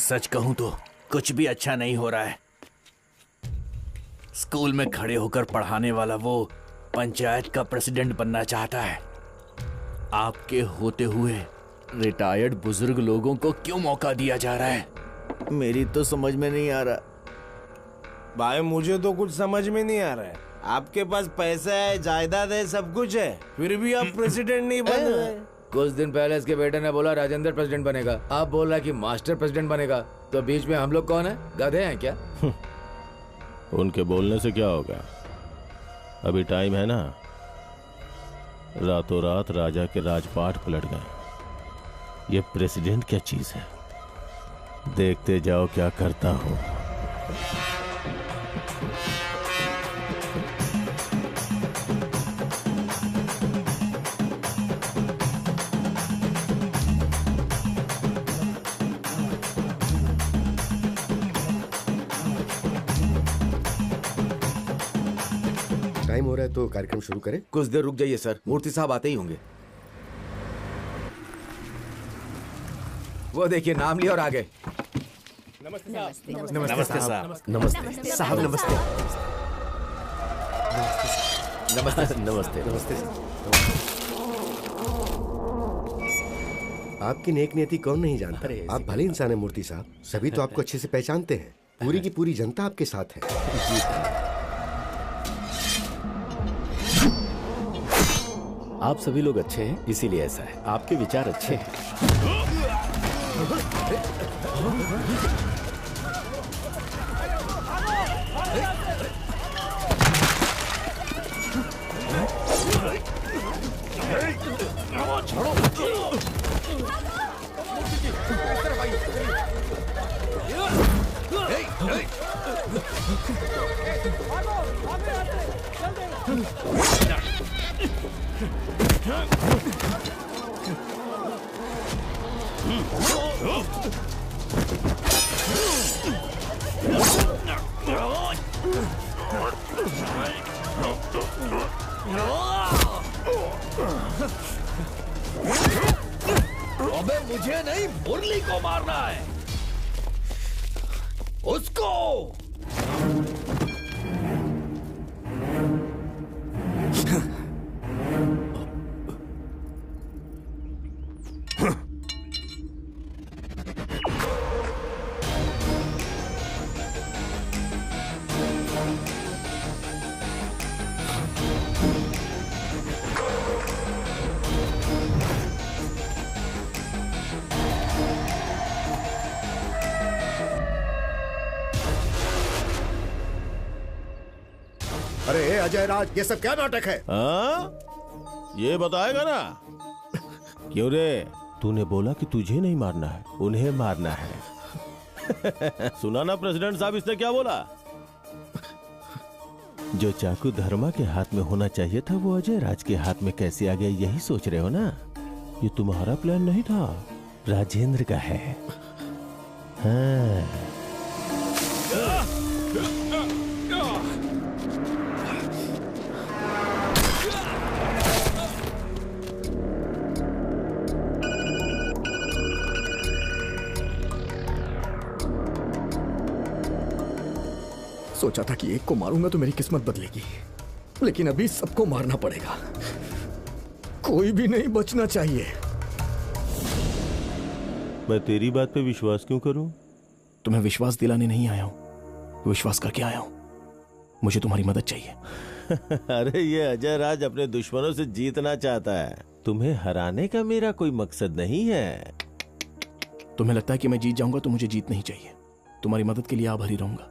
सच कहूं तो कुछ भी अच्छा नहीं हो रहा है। स्कूल में खड़े होकर पढ़ाने वाला वो पंचायत का प्रेसिडेंट बनना चाहता है। आपके होते हुए रिटायर्ड बुजुर्ग लोगों को क्यों मौका दिया जा रहा है? मेरी तो समझ में नहीं आ रहा भाई, मुझे तो कुछ समझ में नहीं आ रहा है। आपके पास पैसा है, जायदाद है, सब कुछ है, फिर भी आप प्रेसिडेंट नहीं बन रहे। कुछ दिन पहले इसके बेटे ने बोला राजेंद्र प्रेसिडेंट बनेगा, आप बोल रहा है कि मास्टर प्रेसिडेंट बनेगा, तो बीच में हम लोग कौन है? गधे हैं क्या? उनके बोलने से क्या होगा? अभी टाइम है ना। रातों रात राजा के राजपाट पलट गए। ये प्रेसिडेंट क्या चीज है? देखते जाओ क्या करता हूं। टाइम हो रहा है तो कार्यक्रम शुरू करें। कुछ देर रुक जाइए सर, मूर्ति साहब आते ही होंगे। वो देखिए नाम लिया और आ गए। नमस्ते साहब। नमस्ते साहब। नमस्ते साहब नमस्ते। नमस्ते नमस्ते नमस्ते। आपकी नेक नीति कौन नहीं जानता। आप भले इंसान हैं मूर्ति साहब, सभी तो आपको अच्छे से पहचानते हैं। पूरी की पूरी जनता आपके साथ है। आप सभी लोग अच्छे हैं, इसीलिए ऐसा है। आपके विचार अच्छे हैं। अबे मुझे नहीं, मुरली को मारना है। उसको अरे अजय राज, ये सब क्या नाटक है? हाँ? ये बताएगा ना? क्यों रे? तूने बोला कि तुझे नहीं मारना है, उन्हें मारना है। सुना ना प्रेसिडेंट साहब, इसने क्या बोला? जो चाकू धर्मा के हाथ में होना चाहिए था वो अजय राज के हाथ में कैसे आ गया, यही सोच रहे हो ना? ये तुम्हारा प्लान नहीं था, राजेंद्र का है। हाँ। सोचा था कि एक को मारूंगा तो मेरी किस्मत बदलेगी, लेकिन अभी सबको मारना पड़ेगा। कोई भी नहीं बचना चाहिए। मैं तेरी बात पे विश्वास क्यों करूं? तुम्हें विश्वास दिलाने नहीं आया हूं, विश्वास करके आया हूं। मुझे तुम्हारी मदद चाहिए। अरे ये अजय राज अपने दुश्मनों से जीतना चाहता है, तुम्हें हराने का मेरा कोई मकसद नहीं है। तुम्हें लगता है कि मैं जीत जाऊंगा तो मुझे जीत नहीं चाहिए। तुम्हारी मदद के लिए आभारी रहूंगा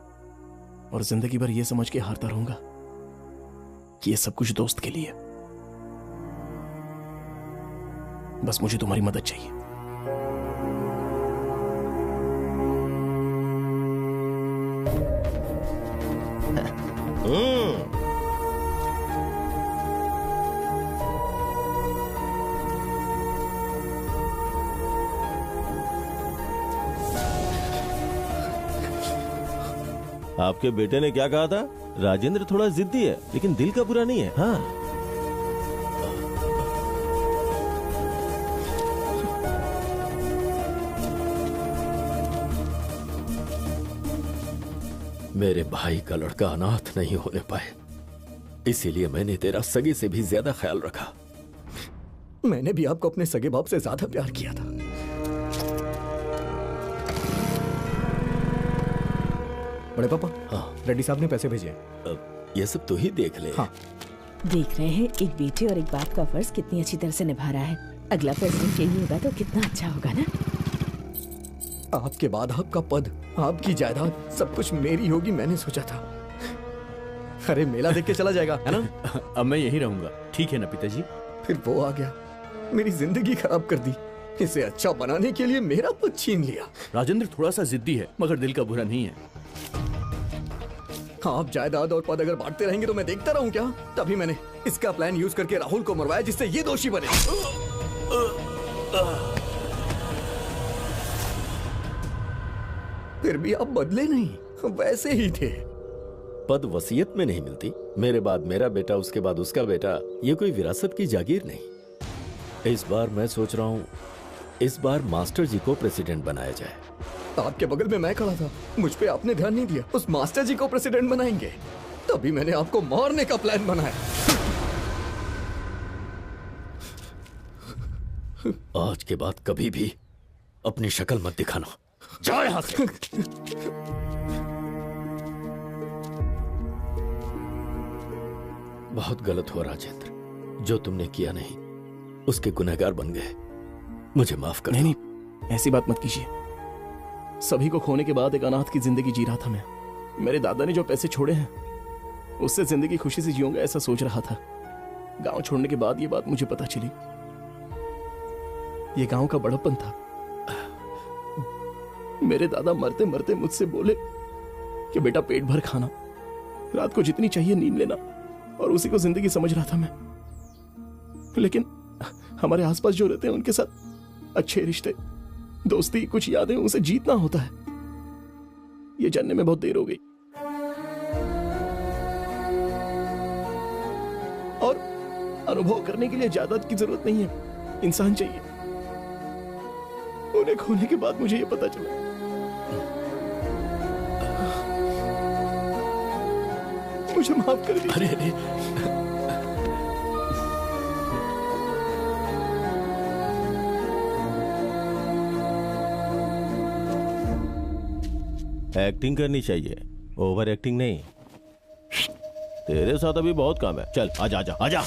और जिंदगी भर ये समझ के हारता रहूंगा कि ये सब कुछ दोस्त के लिए। बस मुझे तुम्हारी मदद चाहिए। आपके बेटे ने क्या कहा था? राजेंद्र थोड़ा जिद्दी है लेकिन दिल का बुरा नहीं है। हाँ, मेरे भाई का लड़का अनाथ नहीं होने पाए, इसीलिए मैंने तेरा सगे से भी ज्यादा ख्याल रखा। मैंने भी आपको अपने सगे बाप से ज्यादा प्यार किया था। बड़े पापा, हाँ, रेड्डी साहब ने पैसे भेजे। ये सब तू ही देख ले। हाँ। देख रहे हैं एक बेटे और एक बाप का फर्ज कितनी अच्छी तरह से निभा रहा है। अगला प्रेसिडेंट यही होगा तो कितना अच्छा होगा ना। आपके बाद आपका पद, आपकी जायदाद, सब कुछ मेरी होगी, मैंने सोचा था। अरे मेला देख के चला जाएगा, है ना? अब मैं यही रहूंगा। ठीक है ना पिताजी? फिर वो आ गया, मेरी जिंदगी खराब कर दी। इसे अच्छा बनाने के लिए मेरा पद छीन लिया। राजेंद्र थोड़ा सा जिद्दी है, मगर दिल का बुरा नहीं है। आप जायदाद और पद अगर बांटते रहेंगे तो मैं देखता रहूं क्या? तभी मैंने इसका प्लान यूज करके राहुल को मरवाया, जिससे ये दोषी बने। फिर भी आप बदले नहीं, वैसे ही थे। पद वसीयत में नहीं मिलती। मेरे बाद मेरा बेटा, उसके बाद उसका बेटा, ये कोई विरासत की जागीर नहीं। इस बार मैं सोच रहा हूँ, इस बार मास्टर जी को प्रेसिडेंट बनाया जाए। आपके बगल में मैं खड़ा था, मुझ पे आपने ध्यान नहीं दिया। उस मास्टर जी को प्रेसिडेंट बनाएंगे, तभी मैंने आपको मारने का प्लान बनाया। आज के बाद कभी भी अपनी शक्ल मत दिखाना। जाओ यहां से। बहुत गलत हुआ राजेंद्र, जो तुमने किया नहीं उसके गुनहगार बन गए। मुझे माफ कर। नहीं, ऐसी बात मत कीजिए। सभी को खोने के बाद एक अनाथ की जिंदगी जी रहा था मैं। मेरे दादा ने जो पैसे छोड़े हैं उससे जिंदगी खुशी से जीऊंगा, ऐसा सोच रहा था। गांव छोड़ने के बाद ये बात मुझे पता चली। ये गांव का बड़प्पन था। मेरे दादा मरते मरते मुझसे बोले कि बेटा पेट भर खाना, रात को जितनी चाहिए नींद लेना, और उसी को जिंदगी समझ रहा था मैं। लेकिन हमारे आसपास जो रहते हैं उनके साथ अच्छे रिश्ते, दोस्ती, कुछ यादें, उसे जीतना होता है। ये जानने में बहुत देर हो गई। और अनुभव करने के लिए जायदाद की जरूरत नहीं है, इंसान चाहिए। उन्हें खोने के बाद मुझे ये पता चला। मुझे माफ कर दीजिए। अरे एक्टिंग करनी चाहिए, ओवर एक्टिंग नहीं। तेरे साथ अभी बहुत काम है। चल आजा आजा आजा।